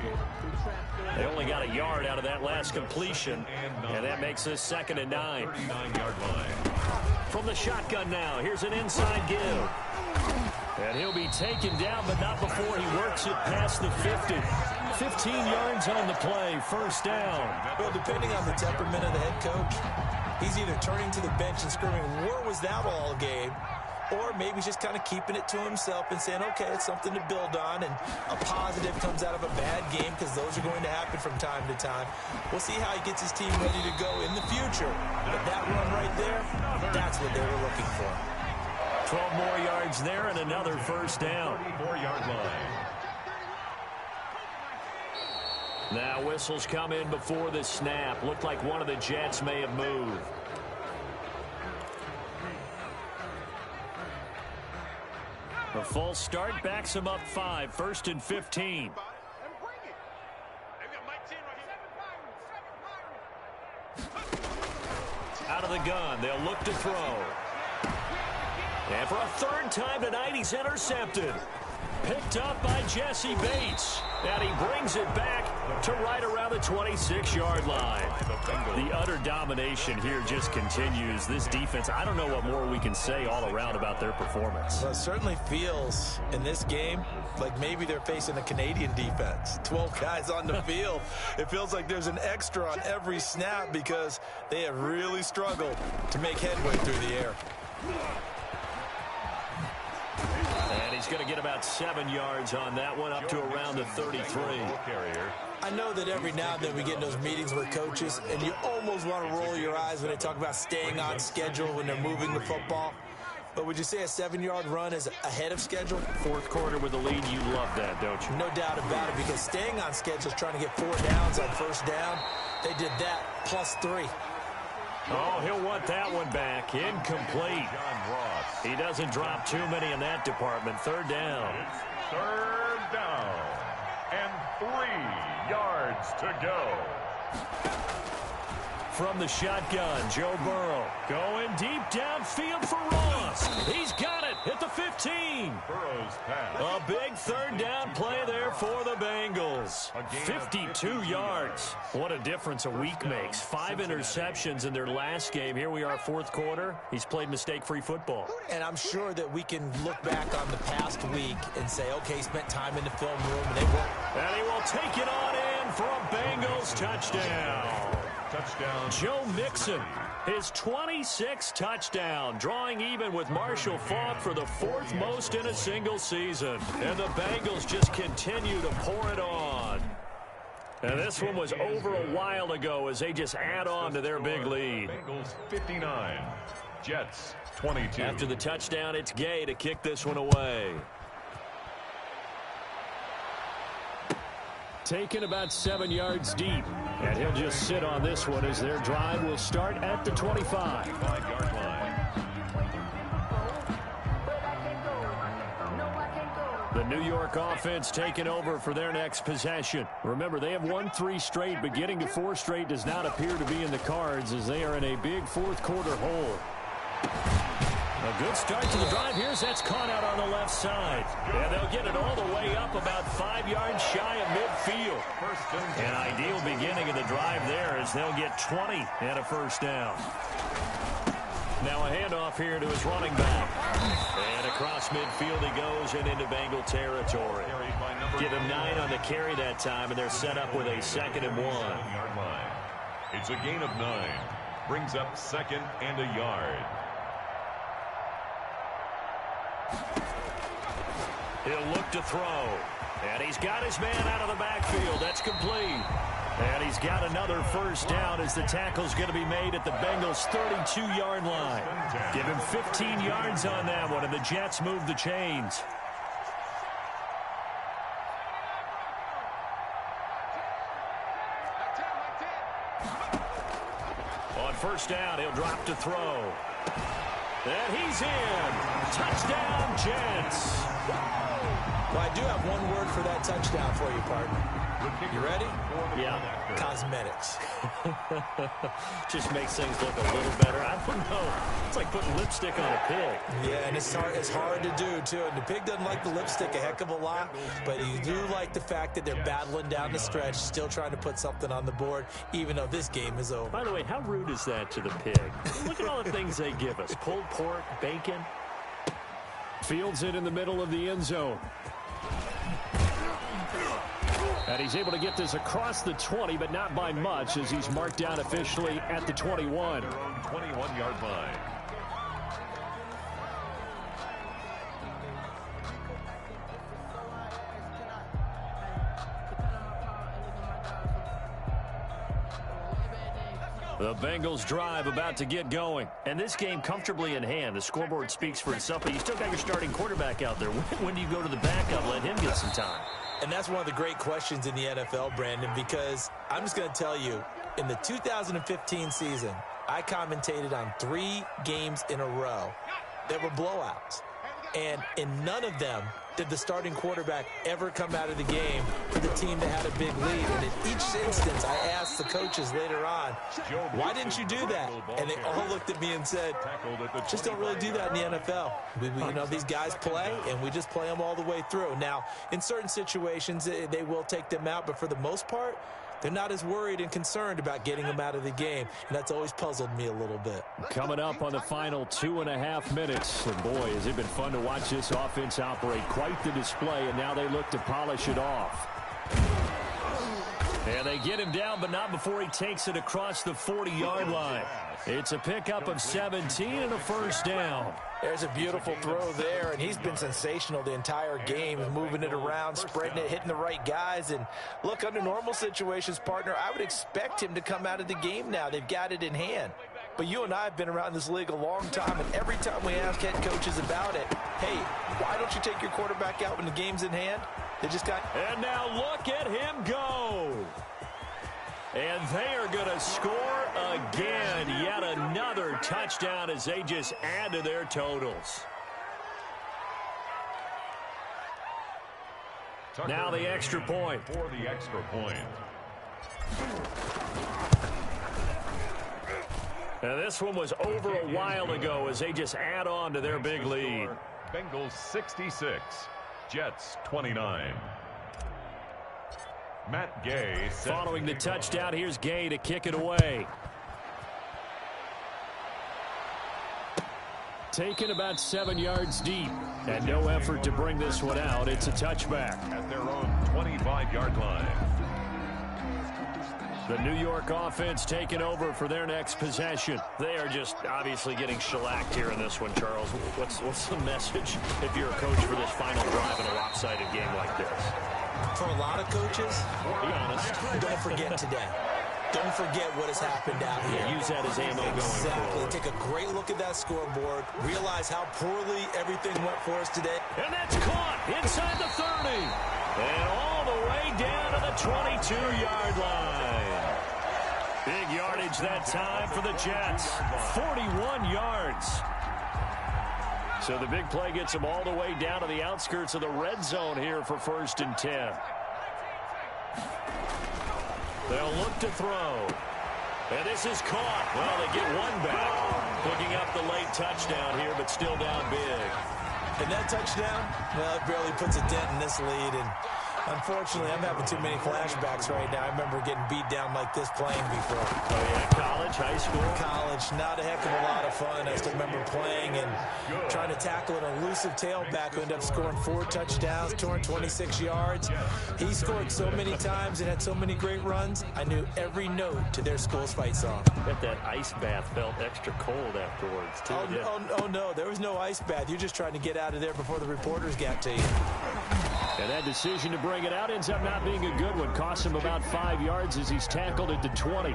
They only got a yard out of that last completion, and that makes this 2nd and 9. 39-yard line. From the shotgun now, here's an inside give. And he'll be taken down, but not before he works it past the 50. 15 yards on the play, first down. Well, depending on the temperament of the head coach, he's either turning to the bench and screaming, where was that all game? or maybe he's just kind of keeping it to himself and saying, okay, it's something to build on, and a positive comes out of a bad game, because those are going to happen from time to time. We'll see how he gets his team ready to go in the future. But that run right there, that's what they were looking for. 12 more yards there and another first down. 34-yard line. Now whistles come in before the snap. Looked like one of the Jets may have moved. A false start backs him up 5, 1st and 15. Out of the gun, they'll look to throw. And for a third time tonight, he's intercepted. Picked up by Jesse Bates. And he brings it back to right around the 26-yard line. The utter domination here just continues. This defense, I don't know what more we can say all around about their performance. Well, it certainly feels in this game like maybe they're facing a Canadian defense. 12 guys on the field. It feels like there's an extra on every snap because they have really struggled to make headway through the air. And he's going to get about 7 yards on that one, up to around the 33. I know that every now and then we get in those meetings with coaches, and you almost want to roll your eyes when they talk about staying on schedule when they're moving the football. But would you say a 7-yard run is ahead of schedule? Fourth quarter with the lead, you love that, don't you? No doubt about it, because staying on schedule is trying to get 4 downs on first down. They did that, +3. Oh, he'll want that one back. Incomplete. He doesn't drop too many in that department. Third down. It's third down. And 3 yards to go. From the shotgun, Joe Burrow going deep downfield for Ross. He's got it at the 15. Burrow's pass. A big third down play there for the Bengals. 52 yards. What a difference a week makes. 5 interceptions in their last game. Here we are, fourth quarter. He's played mistake-free football. And I'm sure that we can look back on the past week and say, okay, he spent time in the film room, and they worked. And he will take it on in for a Bengals touchdown. Touchdown. Joe Mixon, his 26th touchdown, drawing even with Marshall Faulk for the 4th most in a single season. And the Bengals just continue to pour it on. And this one was over a while ago as they just add on to their big lead. Bengals 59, Jets 22. After the touchdown, it's Gay to kick this one away. Taken about 7 yards deep. And he'll just sit on this one as their drive will start at the 25. 5-yard line. The New York offense taking over for their next possession. Remember, they have won 3 straight, but getting to 4 straight does not appear to be in the cards as they are in a big fourth quarter hole. A good start to the drive. Here's that's caught out on the left side. And they'll get it all the way up about 5 yards shy of midfield. An ideal beginning of the drive there as they'll get 20 and a first down. Now a handoff here to his running back. And across midfield he goes and into Bengal territory. Give him 9 on the carry that time, and they're set up with a 2nd and 1. It's a gain of 9. Brings up 2nd and a yard. He'll look to throw. And he's got his man out of the backfield. That's complete. And he's got another first down as the tackle's going to be made at the Bengals' 32-yard line. Give him 15 yards on that one, and the Jets move the chains. On first down, he'll drop to throw. And he's in. Touchdown, Jets. Well, I do have one word for that touchdown for you, partner. You ready? Yeah. Cosmetics. Just makes things look a little better. I don't know. It's like putting lipstick on a pig. Yeah, and it's hard to do, too. And the pig doesn't like the lipstick a heck of a lot, but you do like the fact that they're battling down the stretch, still trying to put something on the board, even though this game is over. By the way, how rude is that to the pig? Look at all the things they give us. Pulled pork, bacon. Fields it in the middle of the end zone. And he's able to get this across the 20, but not by much, as he's marked down officially at the 21. Their own 21-yard line. The Bengals drive about to get going. And this game comfortably in hand. The scoreboard speaks for itself, but you still got your starting quarterback out there. When do you go to the backup, let him get some time? And that's one of the great questions in the NFL, Brandon, because I'm just going to tell you, in the 2015 season, I commentated on 3 games in a row that were blowouts. And in none of them did the starting quarterback ever come out of the game for the team that had a big lead. And in each instance, I asked the coaches later on, why didn't you do that? And they all looked at me and said, just don't really do that in the NFL. You know, these guys play, and we just play them all the way through. Now, in certain situations, they will take them out, but for the most part, they're not as worried and concerned about getting them out of the game, and that's always puzzled me a little bit. Coming up on the final 2.5 minutes, and boy, has it been fun to watch this offense operate. Quite the display, and now they look to polish it off. And they get him down, but not before he takes it across the 40-yard line. It's a pickup of 17 and a first down. There's a beautiful throw there, and he's been sensational the entire game, moving it around, spreading it, hitting the right guys. And look, under normal situations, partner, I would expect him to come out of the game now. They've got it in hand. But you and I have been around this league a long time, and every time we ask head coaches about it, hey, why don't you take your quarterback out when the game's in hand? They just got... And now look at him go. And they are going to score again. Yet another touchdown as they just add to their totals. Now the extra point. For the extra point. Now this one was over a while ago as they just add on to their big lead. Bengals 66, Jets 29. Matt Gay following the touchdown. Here's Gay to kick it away. Taken about 7 yards deep, and no effort to bring this one out. It's a touchback. At their own 25-yard line. The New York offense taking over for their next possession. They are just obviously getting shellacked here in this one, Charles. What's the message if you're a coach for this final drive in a lopsided game like this? For a lot of coaches, be honest, don't forget today. Don't forget what has happened out here. Use that as ammo going forward. Take a great look at that scoreboard. Realize how poorly everything went for us today. And that's caught inside the 30. And all the way down to the 22-yard line. Big yardage that time for the Jets. 41 yards. So the big play gets them all the way down to the outskirts of the red zone here for 1st and 10. They'll look to throw. And this is caught. Well, they get one back. Picking up the late touchdown here, but still down big. And that touchdown, well, it barely puts a dent in this lead. And unfortunately, I'm having too many flashbacks right now. I remember getting beat down like this playing before. Oh, yeah, college, high school? College, not a heck of a lot of fun. I still remember playing and trying to tackle an elusive tailback who ended up scoring 4 touchdowns, 226 yards. He scored so many times and had so many great runs, I knew every note to their school's fight song. I bet that ice bath felt extra cold afterwards, too. Oh, no, there was no ice bath. You're just trying to get out of there before the reporters got to you. And that decision to bring it out ends up not being a good one. Costs him about 5 yards as he's tackled at the 20.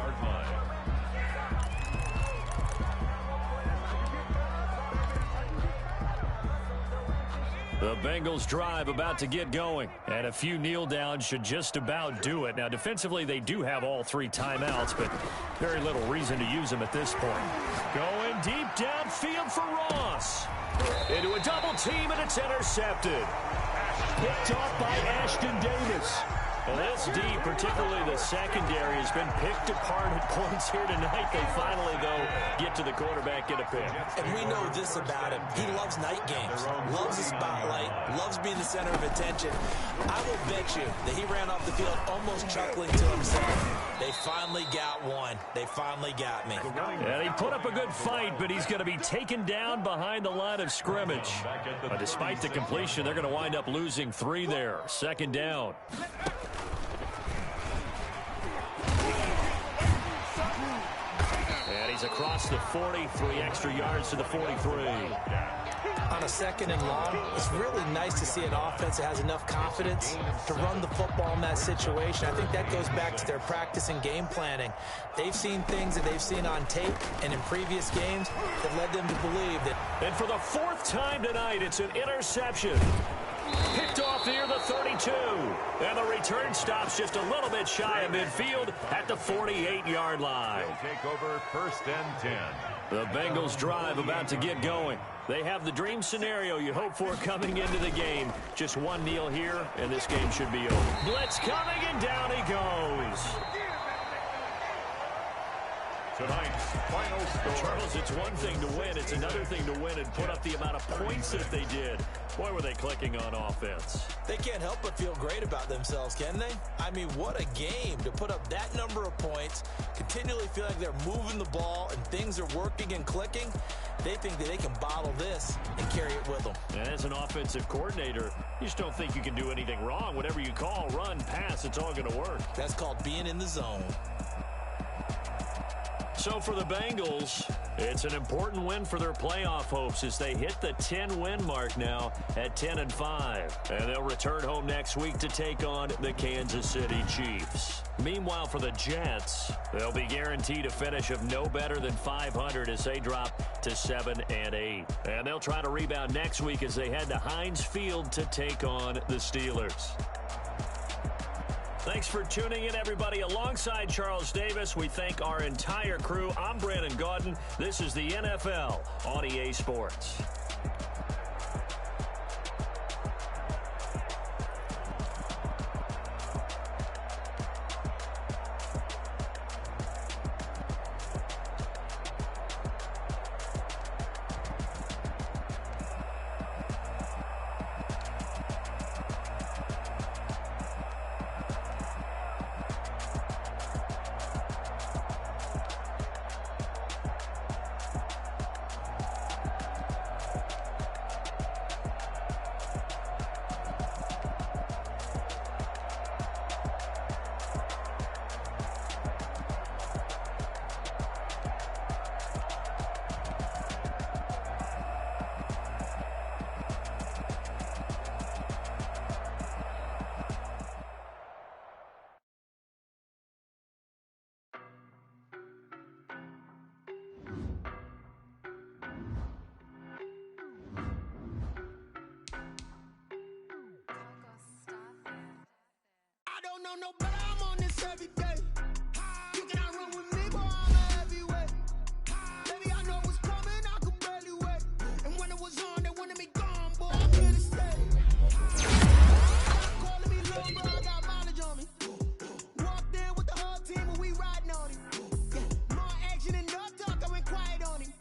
The Bengals drive about to get going. And a few kneel downs should just about do it. Now, defensively, they do have all 3 timeouts, but very little reason to use them at this point. Going deep downfield for Ross. Into a double team, and it's intercepted. Picked off by Ashton Davis. Well, this D, particularly the secondary, has been picked apart at points here tonight. They finally, though, get to the quarterback, get a pick. And we know this about him. He loves night games, loves the spotlight, loves being the center of attention. I will bet you that he ran off the field almost chuckling to himself. They finally got one. They finally got me. And he put up a good fight, but he's going to be taken down behind the line of scrimmage. But despite the completion, they're going to wind up losing 3 there. 2nd down. across the 40, 3 extra yards to the 43. On a 2nd and long, it's really nice to see an offense that has enough confidence to run the football in that situation. I think that goes back to their practice and game planning. They've seen things that they've seen on tape and in previous games that led them to believe that. And for the 4th time tonight, it's an interception. Picked off near the 32. And the return stops just a little bit shy of midfield at the 48-yard line. They'll take over 1st and 10. The Bengals drive about to get going. They have the dream scenario you hope for coming into the game. Just one kneel here, and this game should be over. Blitz coming, and down he goes. Tonight's final score. Charles, it's one thing to win. It's another thing to win and put up the amount of points that they did. Boy, were they clicking on offense. They can't help but feel great about themselves, can they? I mean, what a game to put up that number of points, continually feel like they're moving the ball and things are working and clicking. They think that they can bottle this and carry it with them. And as an offensive coordinator, you just don't think you can do anything wrong. Whatever you call, run, pass, it's all going to work. That's called being in the zone. So for the Bengals, it's an important win for their playoff hopes as they hit the 10-win mark now at 10-5. And they'll return home next week to take on the Kansas City Chiefs. Meanwhile, for the Jets, they'll be guaranteed a finish of no better than 500 as they drop to 7-8. And they'll try to rebound next week as they head to Heinz Field to take on the Steelers. Thanks for tuning in, everybody. Alongside Charles Davis, we thank our entire crew. I'm Brandon Gaudin. This is the NFL on EA Sports. No, but I'm on this every day. You cannot run with me, boy, I'm a heavyweight. Baby, I know what's coming, I could barely wait. And when it was on, they wanted me gone, boy, I'm here to stay. Stop calling me little, bro, I got mileage on me. Walked in with the whole team and we riding on him. Yeah, more action and no talk, I went quiet on him.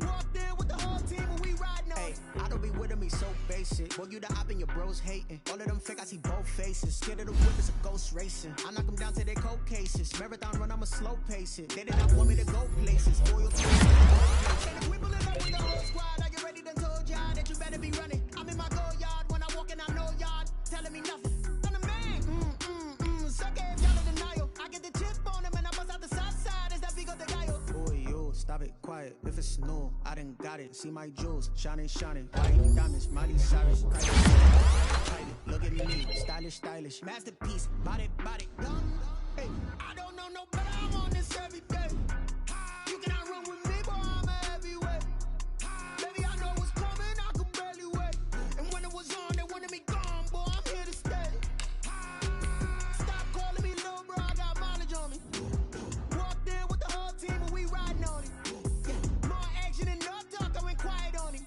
Walked in with the whole team and we riding on him. I don't be with me so basic. Boy, you the op and your bros hating. All of them fake, I see both faces. Scared of the whip, it's a ghost racing. I knock them down to their cold cases. Marathon run, I'ma slow pace it. They did not want me to go places. Boy, you're And if we pulling up with the whole squad, I get ready to told y'all that you better be running. I'm in my go yard, when I walk in, I know y'all telling me nothing. I'm the man, suck it if y'all in denial. I get the chip on him and I bust out the south side, is that Vigo de Gallo? boy, you stop it, quiet. If it's new, I done got it. See my jewels, shining, shining. White diamonds, Miley Cyrus. Look at me, stylish, stylish. Masterpiece, body, body. Hey, I don't know no better, I'm on this every day. You cannot run with me, boy, I'm a heavyweight. Baby, I know what's coming, I could barely wait. And when it was on, they wanted me gone, boy, I'm here to stay. Stop calling me little, bro, I got mileage on me. Walked in with the whole team and we riding on him. Yeah, more action and no talk, I went quiet on him.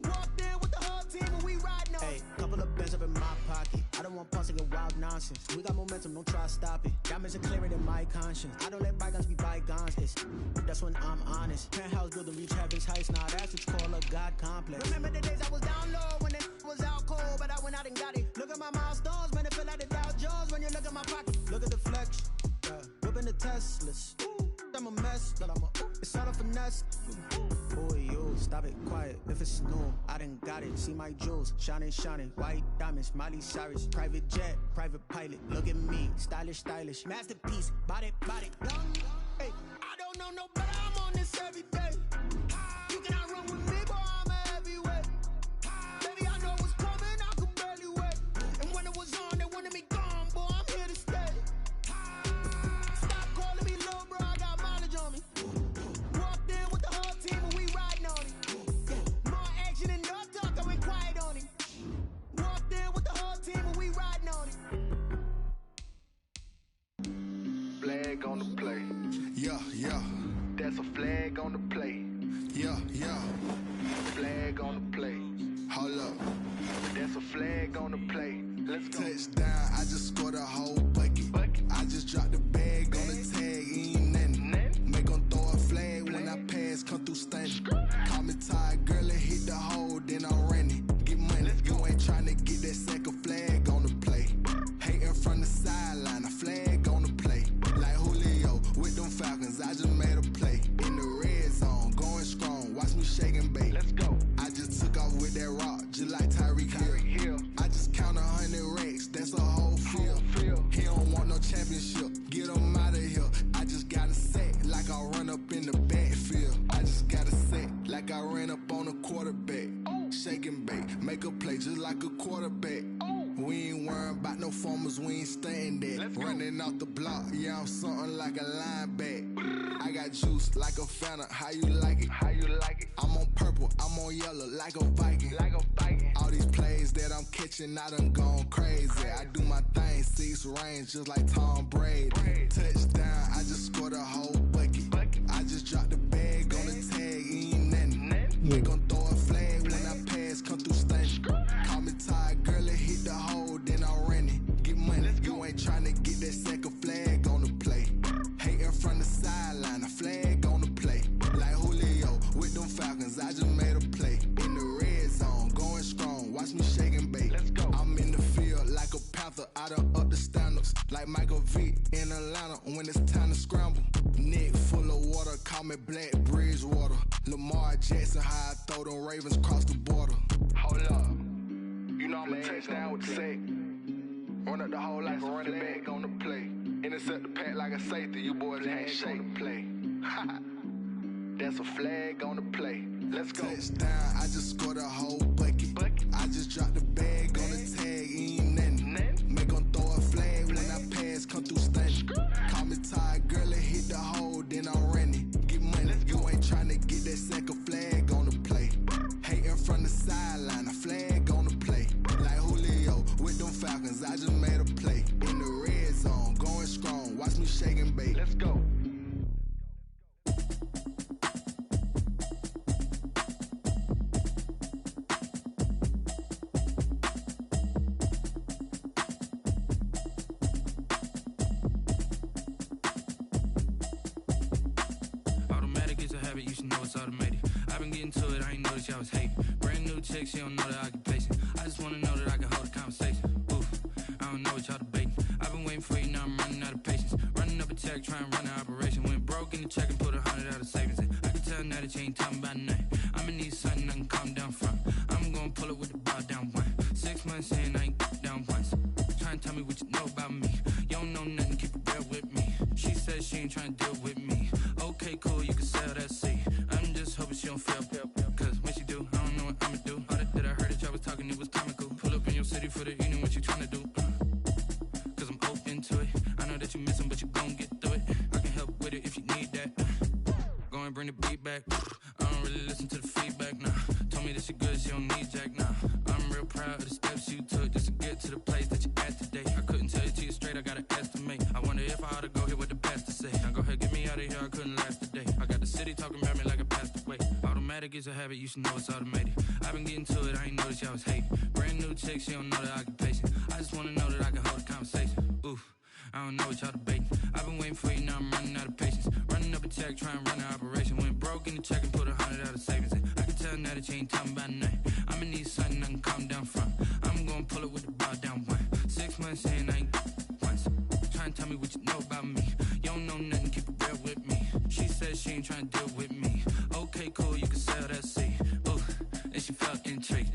Walked in with the whole team and we riding on him. Hey, couple of bands up in my pocket. I don't want pausing and wild nonsense. We got momentum, don't try to stop it. Diamonds are clearer than my conscience. I don't let bygones be bygones. That's when I'm honest. Penthouse building, reach heaven's heights. Now that's what you call a God complex. Remember the days I was down low when it was out cold, but I went out and got it. Look at my milestones, man, it feel like the Dow Jones when you look at my pocket. Look at the flex. Whipping the Teslas. I'm a mess, but it's all a finesse. Boy, you stop it, quiet. If it's new, I done got it. See my jewels, shining, shining. White diamonds, Miley Cyrus. Private jet, private pilot. Look at me, stylish, stylish. Masterpiece, body, body. Hey, I don't know no better, I'm on That's a flag on the play. Yeah. Flag on the play. Hold up. That's a flag on the play. Let's go. Touchdown, I just scored a whole bucket. I just dropped the bag on the tag, ain't nothing. Make them throw a flag when I pass, come through stunning. Call me tired, girl, and hit the hole, then I'm running. Get money, you ain't tryna get that second flag on the play. Hating from the sideline, a flag on the play. Like Julio with them Falcons, I just made a play. In the red zone, going strong, watch me shake and bake. Let's go. I just took off with that rock, just like Tyreek Hill. I just count 100 racks, that's a whole field. He don't want no championship, get him out of here. I just got a set, like I run up in the backfield. I just got a set, like I ran up on a quarterback. Shake and bake, make a play just like a quarterback. We ain't worrying about no formers, we ain't staying there. Running off the block, yeah, I'm something like a linebacker. I got juice like a Fanta, how you like it? I'm on purple, I'm on yellow, like a Viking. All these plays that I'm catching, I done gone crazy. I do my thing, 6 range, just like Tom Brady. Touchdown, I just scored a whole bucket. I just dropped the bag on the tag, ain't nothing. They gon' throw a flag when I pass, come through stunning. Call me tired, girl, and hit the hole, then I'm running. Get money, you ain't tryna get that second flag on the play. Hating from the sideline, a flag on the play. Like Julio with them Falcons, I just made a play. In the red zone, going strong, watch me shake and bake. I'm in the field like a Panther, I done up the standards. Like Michael Vick in Atlanta when it's time to scramble. Neck full of water, call me Black Bridgewater. Lamar Jackson, how I throw them Ravens across the border. Hold up, you know I'm a touchdown with the sack. Run up the hole like a running back on the play. Intercept the pack like a safety, you boys ain't shake the play. That's a flag on the play. Let's go. Touchdown, I just scored a whole bucket. I just dropped the bag on the tag, ain't nothing. Make them throw a flag when I pass, come through stunning. Call me tired, girl, and hit the hole, then I'm running. Get money, you ain't tryna get that second flag on the play. Hating from the sideline, a flag on the play. Like Julio with them Falcons, I just made a play. In the red zone, going strong, watch me shake and bake. Let's go. You should know it's automated. I've been getting to it, I ain't noticed y'all was hating. Brand new chick, she don't know the occupation. I just wanna know that I can hold a conversation. Oof, I don't know what y'all debating. I've been waiting for you, now I'm running out of patience. Running up a check, trying to run an operation. Went broke in the check and put 100 out of savings in. I can tell now that you ain't talking about nothing. I'ma need something I can calm down from. I'm gonna pull it with the bar down one. 6 months in, I ain't down once. Trying to tell me what you know about me. You don't know nothing, keep it real with me. She says she ain't trying to deal with me. Okay, cool, you can sell that seat. I'm just hoping she don't fail. Cause when she do, I don't know what I'ma do. All that I heard that y'all was talking, it was comical. Pull up in your city for the evening, what you tryna do? Cause I'm open to it. I know that you missing, but you gon' get through it. I can help with it if you need that. Go and bring the beat back. I don't really listen to the feedback, nah. Told me that she good, she don't need jack, nah. I'm real proud of the steps you took just to get to the place that you at today. I couldn't tell it to you straight, I gotta estimate. I wonder if I ought to go here with the best to say. Now go ahead, get me out of here, I couldn't last today. I got the city talking about me like I passed away. Automatic is a habit, you should know it's automated. I've been getting to it, I ain't noticed y'all was hating. Brand new chick, she don't know the occupation. I just wanna know that I can hold a conversation. Oof, I don't know what y'all debating. I've been waiting for you, now I'm running out of patience. Running up a check, trying to run an operation. Went broke in the check and put 100 out of savings in. I can tell now that you ain't talking about nothing. I'ma need something I can calm down from. I'm gonna pull it with the bar down one. 6 months in, I ain't once. Trying to tell me what you know about me. You don't know nothing, keep it real with me. She says she ain't trying to deal with me. Okay, cool, you can sell that seat. Ooh, and she felt intrigued.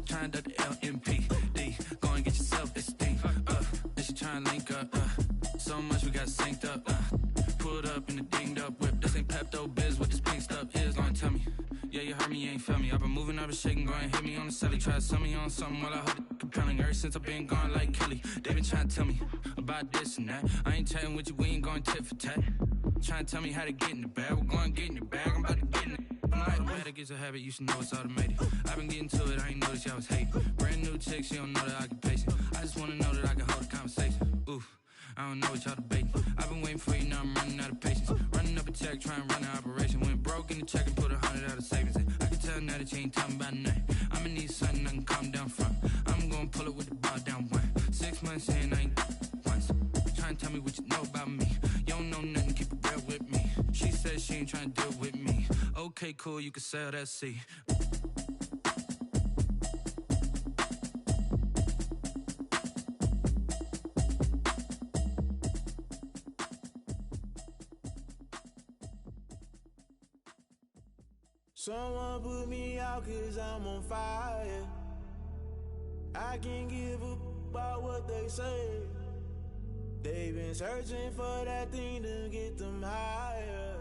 Trying to the LMPD. Go and get yourself esteem. And she trying to link up. So much we got synced up. Pulled up in a dinged up whip. This ain't Pepto-Biz, what this pink stuff is. Long tell me. Yeah, you heard me, you ain't felt me. I've been moving, I've been shaking, go and hit me on the celly. Try to sell me on something while I hold it compelling. Ever since I've been gone like Kelly, they been trying to tell me about this and that. I ain't chatting with you, we ain't going tit for tat. Trying to tell me how to get in the bag. We're going to get in the bag, I'm about to get in it. Automatic is a habit, you should know it's automated. I've been getting to it, I ain't noticed y'all was hating. Brand new chick, she don't know the occupation. I just wanna know that I can hold a conversation. Oof, I don't know what y'all debating. I've I've been waiting for you, now I'm running out of patience. Running up a check, trying to run an operation. Went broke in the check and put 100 out of savings in. I can tell now that you ain't talking about nothing. I'ma need something I can calm down from. I'm gonna pull it with the bar down one. 6 months in, I ain't once. Trying to tell me what you know about me. You don't know nothing, keep it real with me. She said she ain't trying to deal with me. Okay, cool, you can sell that C. Someone put me out 'cause I'm on fire. I can't give a about what they say. They've been searching for that thing to get them higher.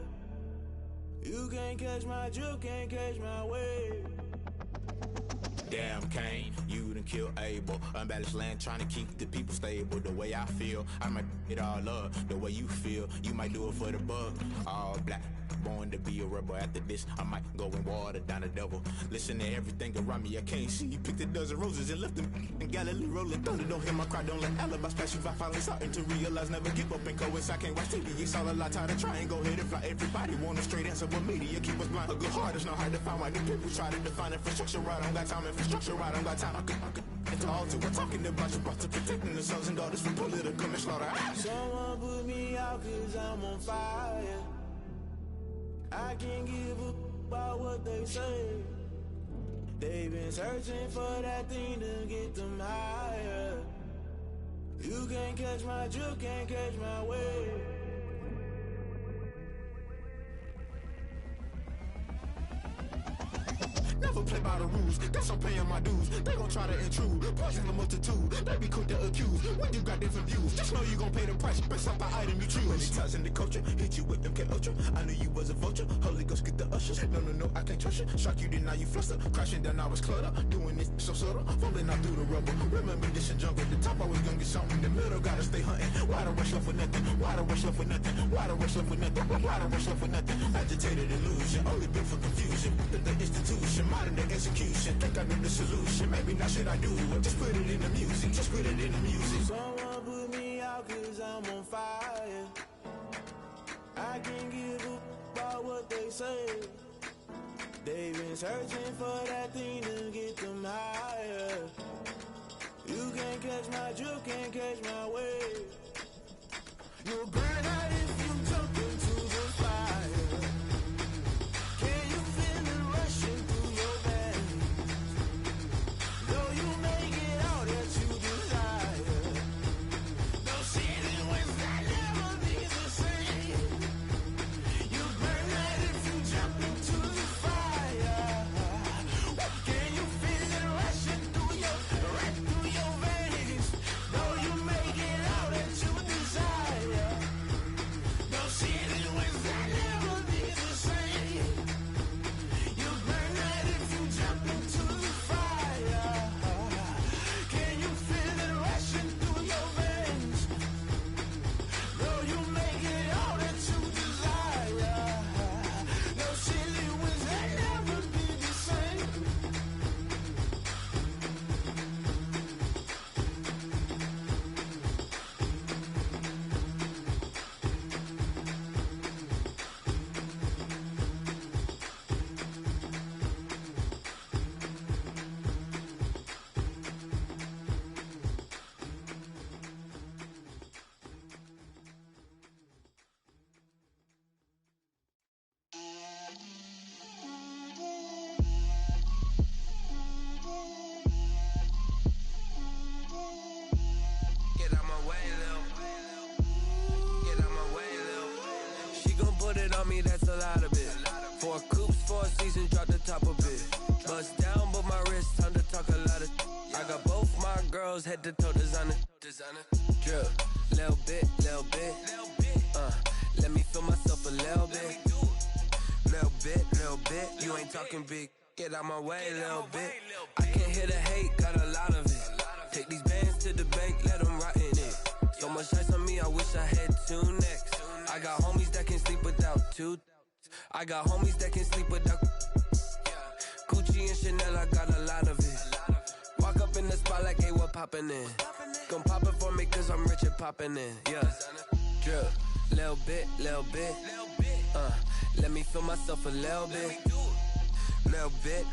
You can't catch my drift, can't catch my wave. Damn, Kane, you done killed Abel. Unbalanced land, trying to keep the people stable. The way I feel, I might it all up. The way you feel, you might do it for the bug. All black, born to be a rebel. After this, I might go and water down the devil. Listen to everything around me, I can't see. You picked a dozen roses and left them in Galilee rolling thunder. Don't hear my cry, don't let alibis pass you. I finally starting to realize, never give up and coincide. I can't watch TV, it's all a lot. Tired of trying, go ahead and fly. Everybody want a straight answer, but media keep us blind. A good heart is not hard to find. Why do people try to define infrastructure right? I don't got time, infrastructure right, I don't got time. I could into all to we're talking about you, about to protecting the sons and daughters from political manslaughter. Someone put me out 'cause I'm on fire. I can't give a about what they say. They've been searching for that thing to get them higher. You can't catch my drift, can't catch my wave. Never play by the rules, guess I'm paying my dues. They gon' try to intrude, poison the multitude. They be quick to accuse, when you got different views. Just know you gon' pay the price, based off the item you choose. Many times in the culture, hit you with them K-Ultra. I knew you was a vulture, Holy Ghost get the ushers. No, I can't trust you. Shock you, then now you fluster. Crashing down, I was cluttered. Doing this so subtle, falling out through the rubble. Remember this and jungle, the top always gonna get something. In the middle, gotta stay hunting. Why the rush left for nothing? Why the rush left for nothing? Why the rush left for nothing? Why the rush left for nothing? Agitated illusion, only built for confusion. The institution, modern day execution. Think I know the solution, maybe not should I do it. Just put it in the music, just put it in the music. Someone put me out 'cause I'm on fire. I can't give a about what they say. They've been searching for that thing to get them higher. You can't catch my drift, can't catch my wave. You'll burn out if you jump into the fire. Can you feel it rushing through your veins? Though you make it all that you desire. No city was that never be the same. You burn out if you jump into the fire. Can you feel it rushing through your veins? Though you make it all that you desire. No city was that never be the same. You burn out if you jump into the fire. Can you feel it rushing through your veins? Though you make it all that you desire. No city was that never be the same. Get out my way, Lil. Get out my way, Lil. She gon' put it on me, that's a lot of it. 4 coops, 4 seasons, drop the top of it. Bust down, but my wrist, time to talk a lot of. I got both my girls, head to toe designer. Drip, little bit. Let me feel myself a little bit. Little bit. You ain't talking big. Get out my way, little bit. I can't hear the hate, got a lot of it. Take these bands to the bank, let them rot in it. So much ice on me, I wish I had 2 necks. I got homies that can sleep without 2. I got homies that can sleep without. Gucci and Chanel, I got a lot of it. Walk up in the spot like, hey, what poppin' in? Gon' pop it for me cause I'm rich and poppin' in, yeah. Drip, Little bit, let me feel myself a little bit. Little bit,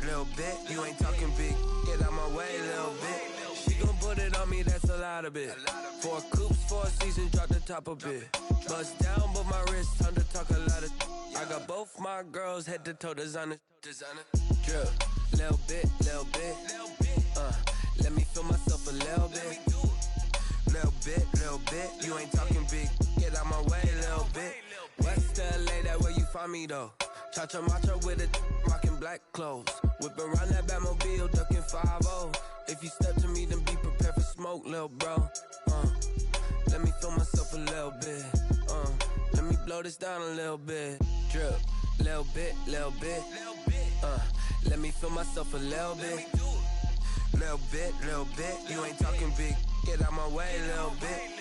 you ain't talking big. Get out my way, little bit. She gon' put it on me, that's a lot of it. 4 coops, 4 seasons, drop the top a bit. Bust down, but my wrist, time to talk a lot of. I got both my girls head to toe designer. Drip, little bit, let me feel myself a little bit. Little bit, you ain't talking big. Get out my way, little bit. West LA, that where you find me though. Cha-cha matcha with it, rockin' black clothes. Whip around that Batmobile, ducking 5-0. If you step to me, then be prepared for smoke, lil' bro. Let me feel myself a little bit. Let me blow this down a little bit. Drip, little bit. Let me feel myself a little bit. Little bit, you ain't talking big. Get out my way, little bit.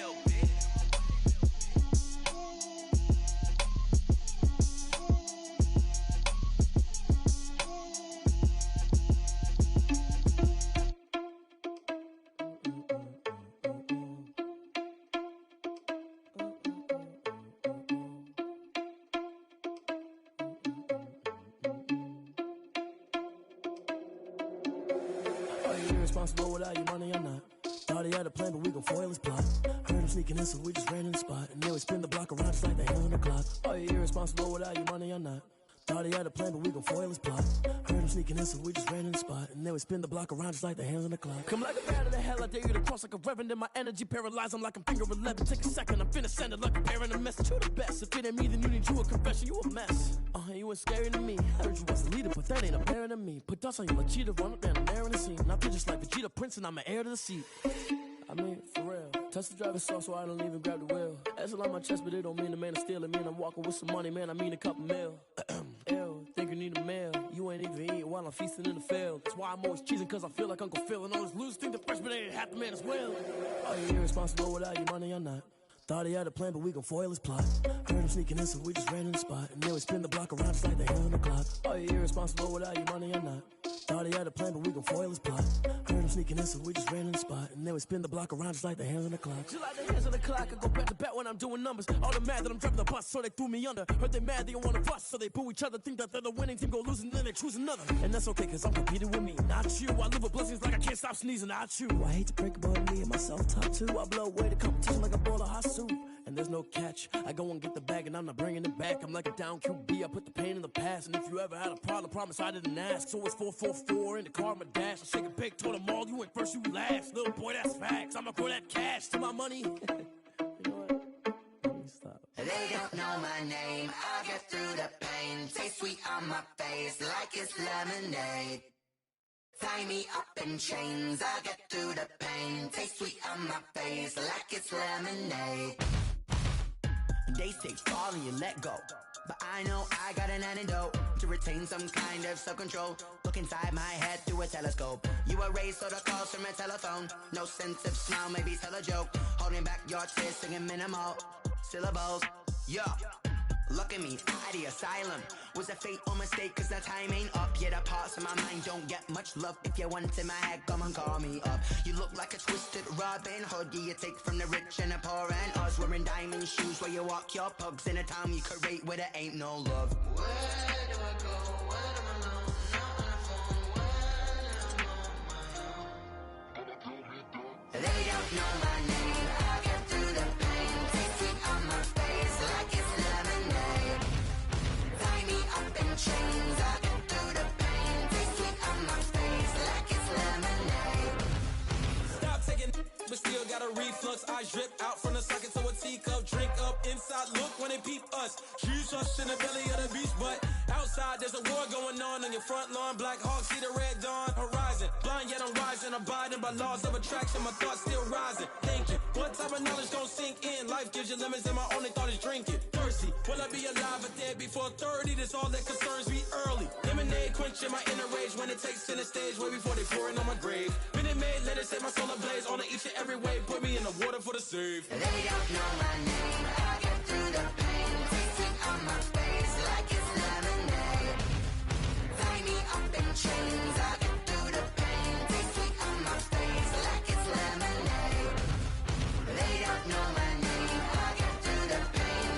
Irresponsible without your money, I'm not. Thought he had a plan, but we gon' foil his plot. Heard him sneaking in, so we just ran in the spot. And then we spin the block around just like the hands on the clock. Are you irresponsible without your money, I'm not. Thought he had a plan, but we gon' foil his plot. Heard him sneaking in, so we just ran in the spot. And then we spin the block around just like the hands on the clock. Come like a bat of the hell, I dare you to cross like a reverend. In my energy paralyzed, I'm like I'm finger 11. Take a second, I'm finna send it like a parent a message. You the best, if it ain't me, then you need you a confession. You a mess, you ain't scary to me. I heard you was a leader, but that ain't apparent to me. Put dust on you like cheetah, run up down the air in the scene. I feel just like Vegeta Prince, and I'm an heir to the seat. I mean, for real. Touch the driver's soft, so I don't even grab the wheel. That's a lot on my chest, but it don't mean the man is stealing. Man, I'm walking with some money, man, I mean a couple mil. Ew, think you need a meal. You ain't even eating while I'm feasting in the field. That's why I'm always cheesing, cause I feel like Uncle Phil. And all those losers think the freshman ain't half the man as well. Are you irresponsible without your money or not? Thought he had a plan, but we gon' foil his plot. Heard him sneaking in, so we just ran in the spot. And then we spin the block around just like the hands on the clock. Are you irresponsible without your money or not? Thought he had a plan, but we gon' foil his plot. Heard him sneaking in, so we just ran in the spot. And then we spin the block around just like the hands on the clock. Just like the hands on the clock, I go back to back when I'm doing numbers. All the mad that I'm driving the bus, so they threw me under. Heard they mad, they don't wanna bust, so they boo each other. Think that they're the winning team, go losing, then they choose another. And that's okay, cause I'm competing with me, not you. I live with blessings like I can't stop sneezing, not you. I hate to break about me and myself top two. I blow away the competition like a bowl of hot soup. And there's no catch. I go and get the bag and I'm not bringing it back. I'm like a down QB, I put the pain in the past. And if you ever had a problem, promise I didn't ask. So it's 444 in the car, my dash. I shake a big, told them all, you ain't first, you last. Little boy, that's facts. I'ma throw that cash to my money. You know what? Stop. They don't know my name, I get through the pain. Taste sweet on my face like it's lemonade. Tie me up in chains, I get through the pain. Taste sweet on my face like it's lemonade. They say fall and you let go, but I know I got an antidote to retain some kind of self-control. Look inside my head through a telescope. You erase all the calls from a telephone. No sense of smile, maybe tell a joke. Holding back your tears, singing minimal syllables. Yeah, look at me, out the asylum. Was a fate or mistake, cause the time ain't up. Yet the parts of my mind don't get much love. If you want in my head, come and call me up. You look like a twisted Robin Hood. Yeah, you take from the rich and the poor and us. Wearing diamond shoes where you walk your pugs. In a town you create where there ain't no love. Where do I go? Where am I alone? Not on the phone. When I'm on my own. They don't know my name. I get through the pain. Taste sweet on my face like it's lemonade. Tie me up in chains. I get through the pain. Taste sweet on my face like it's lemonade. Stop taking, but still got a reflux. Eyes drip out from the socket to a teacup. Drink up inside, look when they peep us. Choose us in the belly of the beast, but outside there's a war going on your front lawn. Black Hawk, see the red dawn horizon. Blind yet I'm rising, abiding by laws of attraction. My thoughts still rising. Thinking, what type of knowledge gon' sink in? Life gives you lemons and my only thought is drinking. Thirsty, will I be alive or dead before 30? That's all that concerns me early. Lemonade quenching my inner rage when it takes center stage way before they pour it on my grave. Minute Maid, let it set my soul ablaze on each and every way. Put me in the water for the save. They don't know my name. I get through the pain. Taste sweet on my face like it's lemonade. Tie me up in chains. I get through the pain. Taste sweet on my face like it's lemonade. They don't know my name. I get through the pain.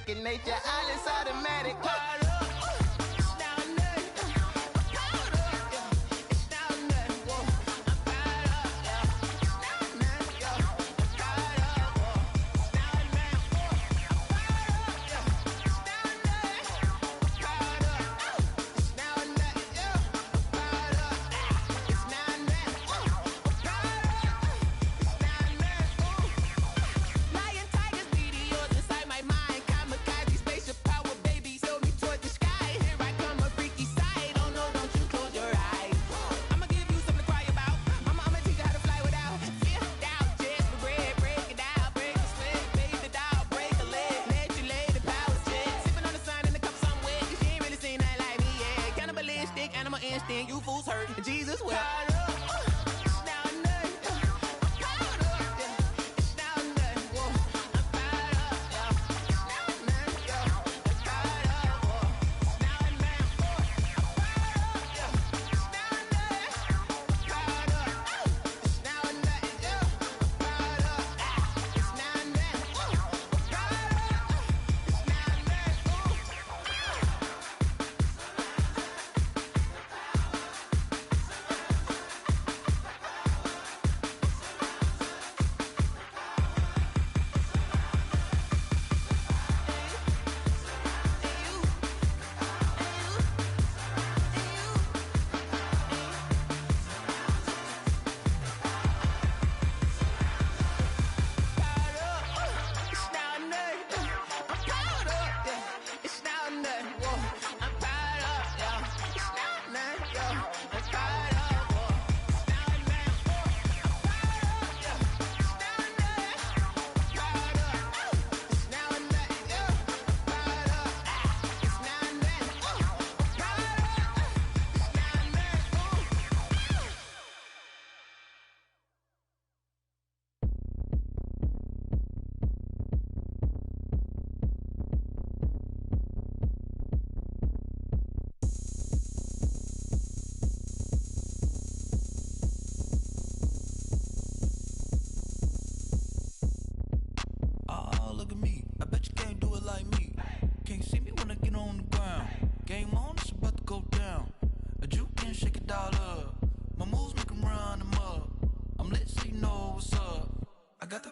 second nature. All is automatic. You fools hurt. Jesus will.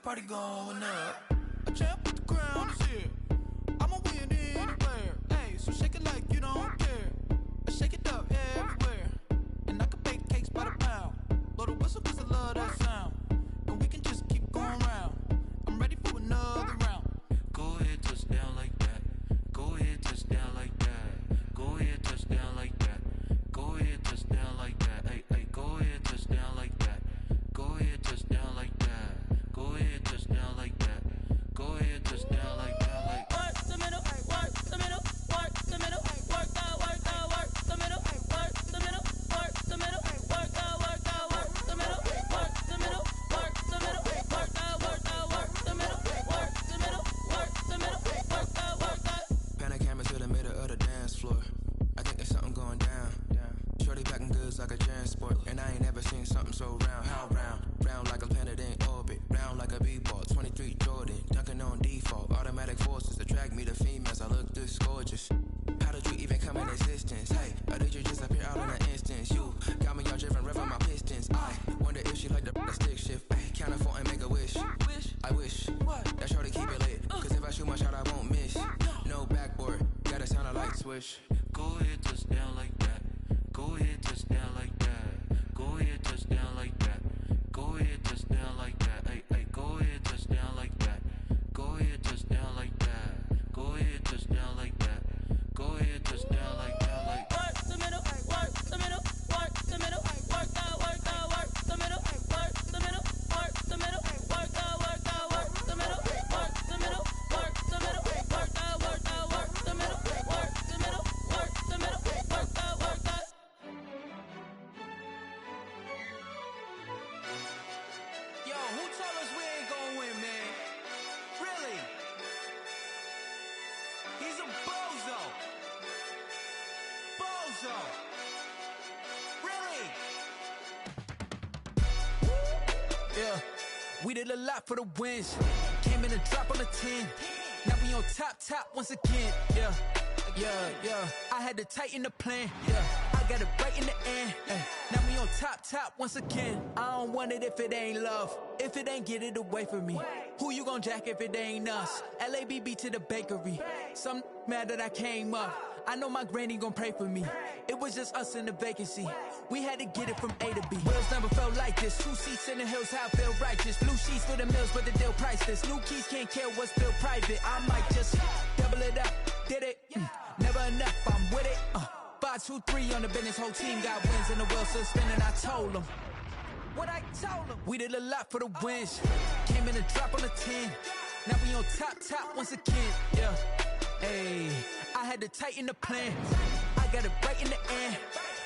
Party going up. A champ with the crown is here. I'ma win anywhere. Hey, so shake it like you don't care. Shake it up everywhere. And I can bake cakes by the pound. Blow the whistle cause I love that sound. And we can just keep going round. I'm ready for another round. Go ahead, touch down like that. Go ahead, touch down like that. Go ahead, touch down like that. Go ahead, touch down like that. Hey, hey, go ahead, touch down like that. Go ahead, touch down like that. Go ahead, touch down like that. Go ahead, touch down like that. Like work the middle, work the middle, work the middle, work the middle, work the middle, work the middle, work the middle, work the middle, work the middle, work the middle, work the middle, work the middle, work the middle, work the. Pan a camera to the middle of the dance floor. I think there's something going down. Shorty packing goods like a transport, and I ain't never seen something so round. How round? Round like a planet in orbit, round like a b-ball. 23 Jordan, dunking on default. Automatic forces attract me to females. I look this gorgeous. How did you even come in existence? Hey, or did you just appear out in an instance? You got me all driven, revving my pistons. I wonder if she like the stick shift. Ay, count a 4 and make a wish. I wish that shorty keep it lit. Cause if I shoot my shot, I won't miss. No backboard, gotta sound a light switch. Go ahead, touch down like that. Go ahead, touch down like that. Go ahead, touch down like that. Go ahead, touch down like that. Hey, hey, go ahead, touch down like that. Go ahead, touch down like that. Go ahead, touch down like that. Go ahead, touch down like that. Like work the middle, work the middle, work the middle, work the middle, work the middle, work the middle, work the middle, work the middle, work the middle, work the middle, work the middle, work the middle, work the middle, work the middle, work the. yo, who told us we ain't gonna win, man? Really? He's a bozo. Bozo. Really? Yeah, we did a lot for the wins. Came in a drop on a 10. Now we on top once again, yeah. I had to tighten the plan, yeah. I got it right in the end, Now we on top once again. I don't want it if it ain't love. If it ain't, get it away from me. Who you gon' jack if it ain't us? LABB to the bakery. Some mad that I came up. I know my granny gon' pray for me. It was just us in the vacancy. We had to get it from A to B. Wheels never felt like this. 2 seats in the hills, how I feel righteous. Blue sheets for the mills, but the deal priceless. New keys can't care what's still private. I might just double it up. Did it? Never enough, I'm with it. 5, 2, 3 on the business. Whole team got wins and the wheels still spinning. I told them what I told them. We did a lot for the wins. Came in a drop on the 10. Now we on top once again. Yeah. Hey, I had to tighten the plan. I got it right in the end.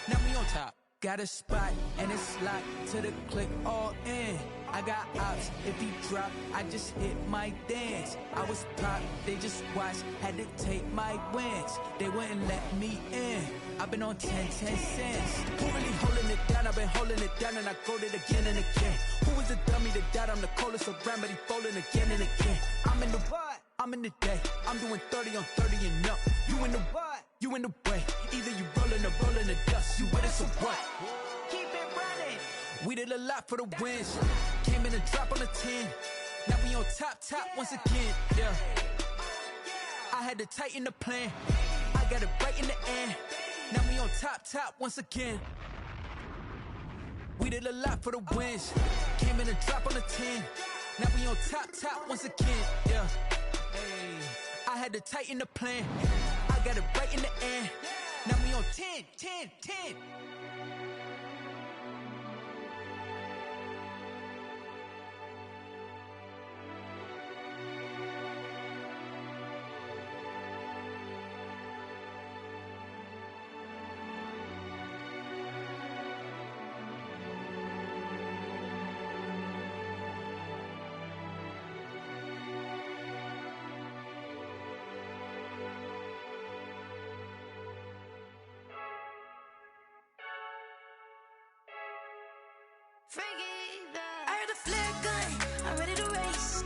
Now we on top. Got a spot and it's locked to the click all in. I got ops, if he drop, I just hit my dance. I was pop, they just watched, had to take my wins. They wouldn't let me in. I've been on 10 cents. Who really holding it down? I've been holding it down and I quote it again and again. Who is the dummy that died? I'm the coldest around, but he folding again and again. I'm in the what? I'm in the day. I'm doing 30 on 30 and up. You in the what? You in the way. Either you rolling or rolling the dust. You with us or what? Keep it running. We did a lot for the wins. Came in a drop on the 10. Now we on top once again. Yeah. I had to tighten the plan. I got it right in the end. Now we on top once again. We did a lot for the wins. Came in a drop on the 10. Now we on top once again. Yeah. Hey, I had to tighten the plan. I got it right in the end. Now we on 10. I heard a flare gun, I'm ready to race.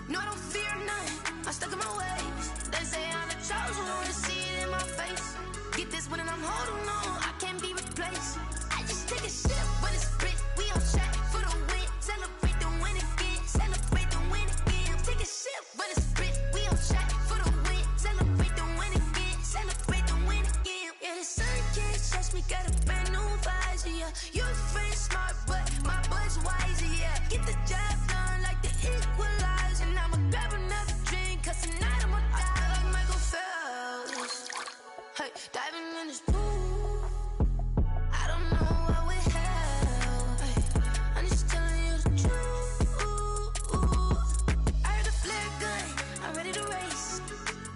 No, I don't fear none, I'm stuck in my ways. They say I'm the chosen one, to see it in my face. Get this one and I'm holding on, I can't be replaced. I just take a sip, but it's split, we on track for the win. Celebrate the win again, celebrate the win again. Take a sip, but it's split, we on track for the win. Celebrate the win again, celebrate the win again. Yeah, the sun can't touch me, got a brand new visor, yeah. Your friend smart, but my boy's wiser, yeah. Get the job done like the equalizer. And I'ma grab another drink, cause tonight I'ma die like Michael Phelps. Hey, diving in this pool, I don't know what we have. Hey, I'm just telling you the truth. I heard a flare gun, I'm ready to race.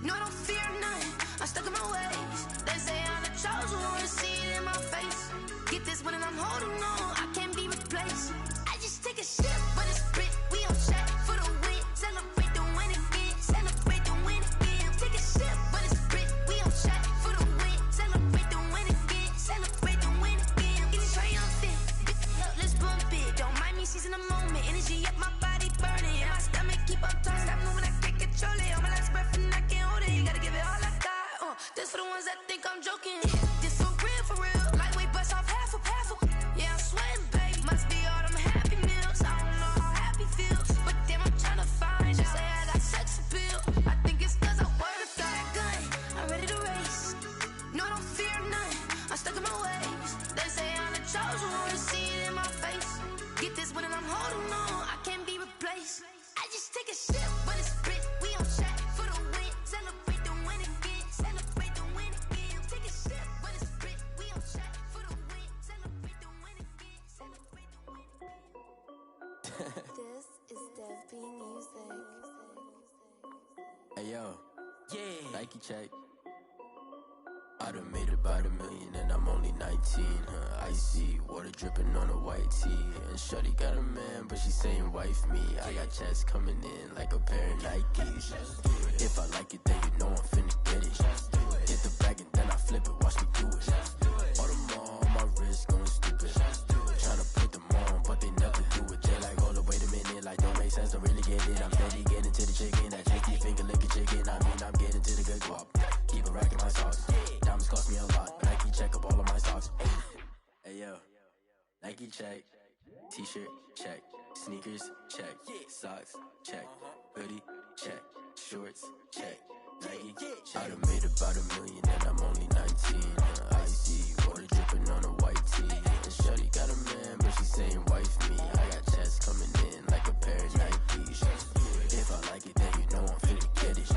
No, I don't fear none, I'm stuck in my ways. They say I'm the chosen one, to see it in my face. Get this one and I'm holding on, I can't be replaced. I just take a sip, but it's split, we on track for the win. Celebrate the win again, celebrate the win again. Take a sip, but it's split, we on track for the win. Celebrate the win again, celebrate the win again. Get it triumphant, let's bump it. Don't mind me seizing the moment, energy up my body burning. And my stomach keep up turning, stop moving, I can't control it. On my last breath and I can't hold it, you gotta give it all I got. This for the ones that think I'm joking. This for real, lightweight bust off half a. Yeah, I'm sweating, babe. Must be all them happy meals. I don't know how happy feels, but damn, I'm tryna find. She say I got sex appeal. I think it's cause I wear a flat gun. I'm ready to race. No, I don't fear none, I'm stuck in my ways. They say I'm the chosen one, to see it in my face. Get this one and I'm holding on, I can't be replaced. I just take a sip, but it's split, we on track for the win. Celebrate the win again, celebrate the win again. Take a sip, but it's split, we on track for the win. Celebrate the win again, celebrate the win again. This is Dev B Music. Hey yo, yeah, Nike check. I done made about $1 million and I'm only 19. Icy water dripping on a white tee. And shorty got a man, but she saying wife me. I got checks coming in like a pair of Nikes. If I like it, then you know I'm finna get it. Hit the bag and then I flip it, watch me do it. All them on my wrist going stupid. Tryna put them on, but they never do it. They like, hold up, wait a minute, like don't make sense, don't really get it. I'm steady getting to the chicken, that tricky finger licking chicken. Nike check, t-shirt check, sneakers check, socks check, hoodie check, shorts check, Nike check. I done made about $1 million and I'm only 19. Icy water dripping on a white tee. And shorty got a man, but she saying wife me. I got checks coming in like a pair of Nikes. If I like it, then you know I'm finna get it.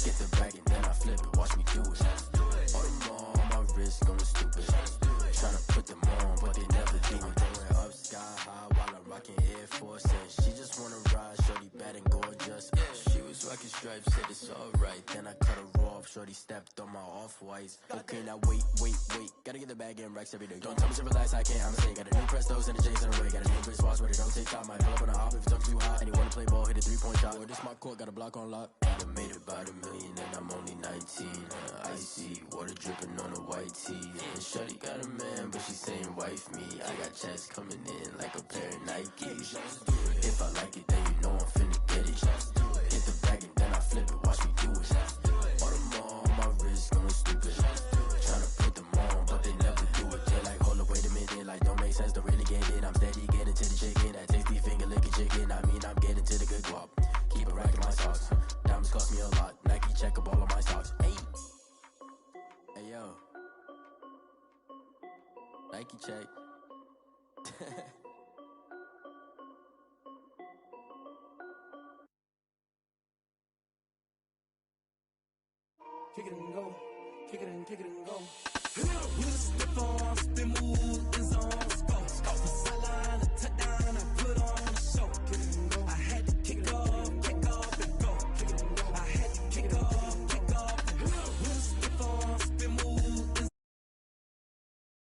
Get the bag and then I flip it, watch me do it. All them all on my wrist going stupid. Tryna put them on, but they never do it. Going up sky high while I'm rocking Air Force. And she just wanna ride, shorty bad and gorgeous. She was rocking stripes, said it's alright. Then I cut her off, shorty stepped on my off-whites. Okay, now wait. Gotta get the bag and racks every day. Don't tell me to relax, I can't, I'm saying. Got a new Prestos and a J's in the way. Got a new Chris Foss, but it don't take time. Might pull up on a hop if it's up too hot. And you wanna play ball, hit a 3-point shot. Or this my court, got a block on lock. I done made about $1 million and I'm only 19. Icy water dripping on a white tee. And shorty got a man, but she saying wife me. I got checks coming in like a pair of Nikes. If I like it, then you know I'm finna get it. Hit the bag and then I flip it, watch me do it. All them all on my wrist going stupid. Tryna put them on, but they never do it. They're like, hold up, wait a minute, like don't make sense, don't really get it. I'm steady getting to the chicken, that tasty finger licking chicken. I mean, I'm getting to the good guap. Keep a rack in my socks. Diamonds cost me a lot. Nike check up all of my socks. Hey yo, Nike check. Kick it and go. Kick it and go. With a stiff arm, spin move.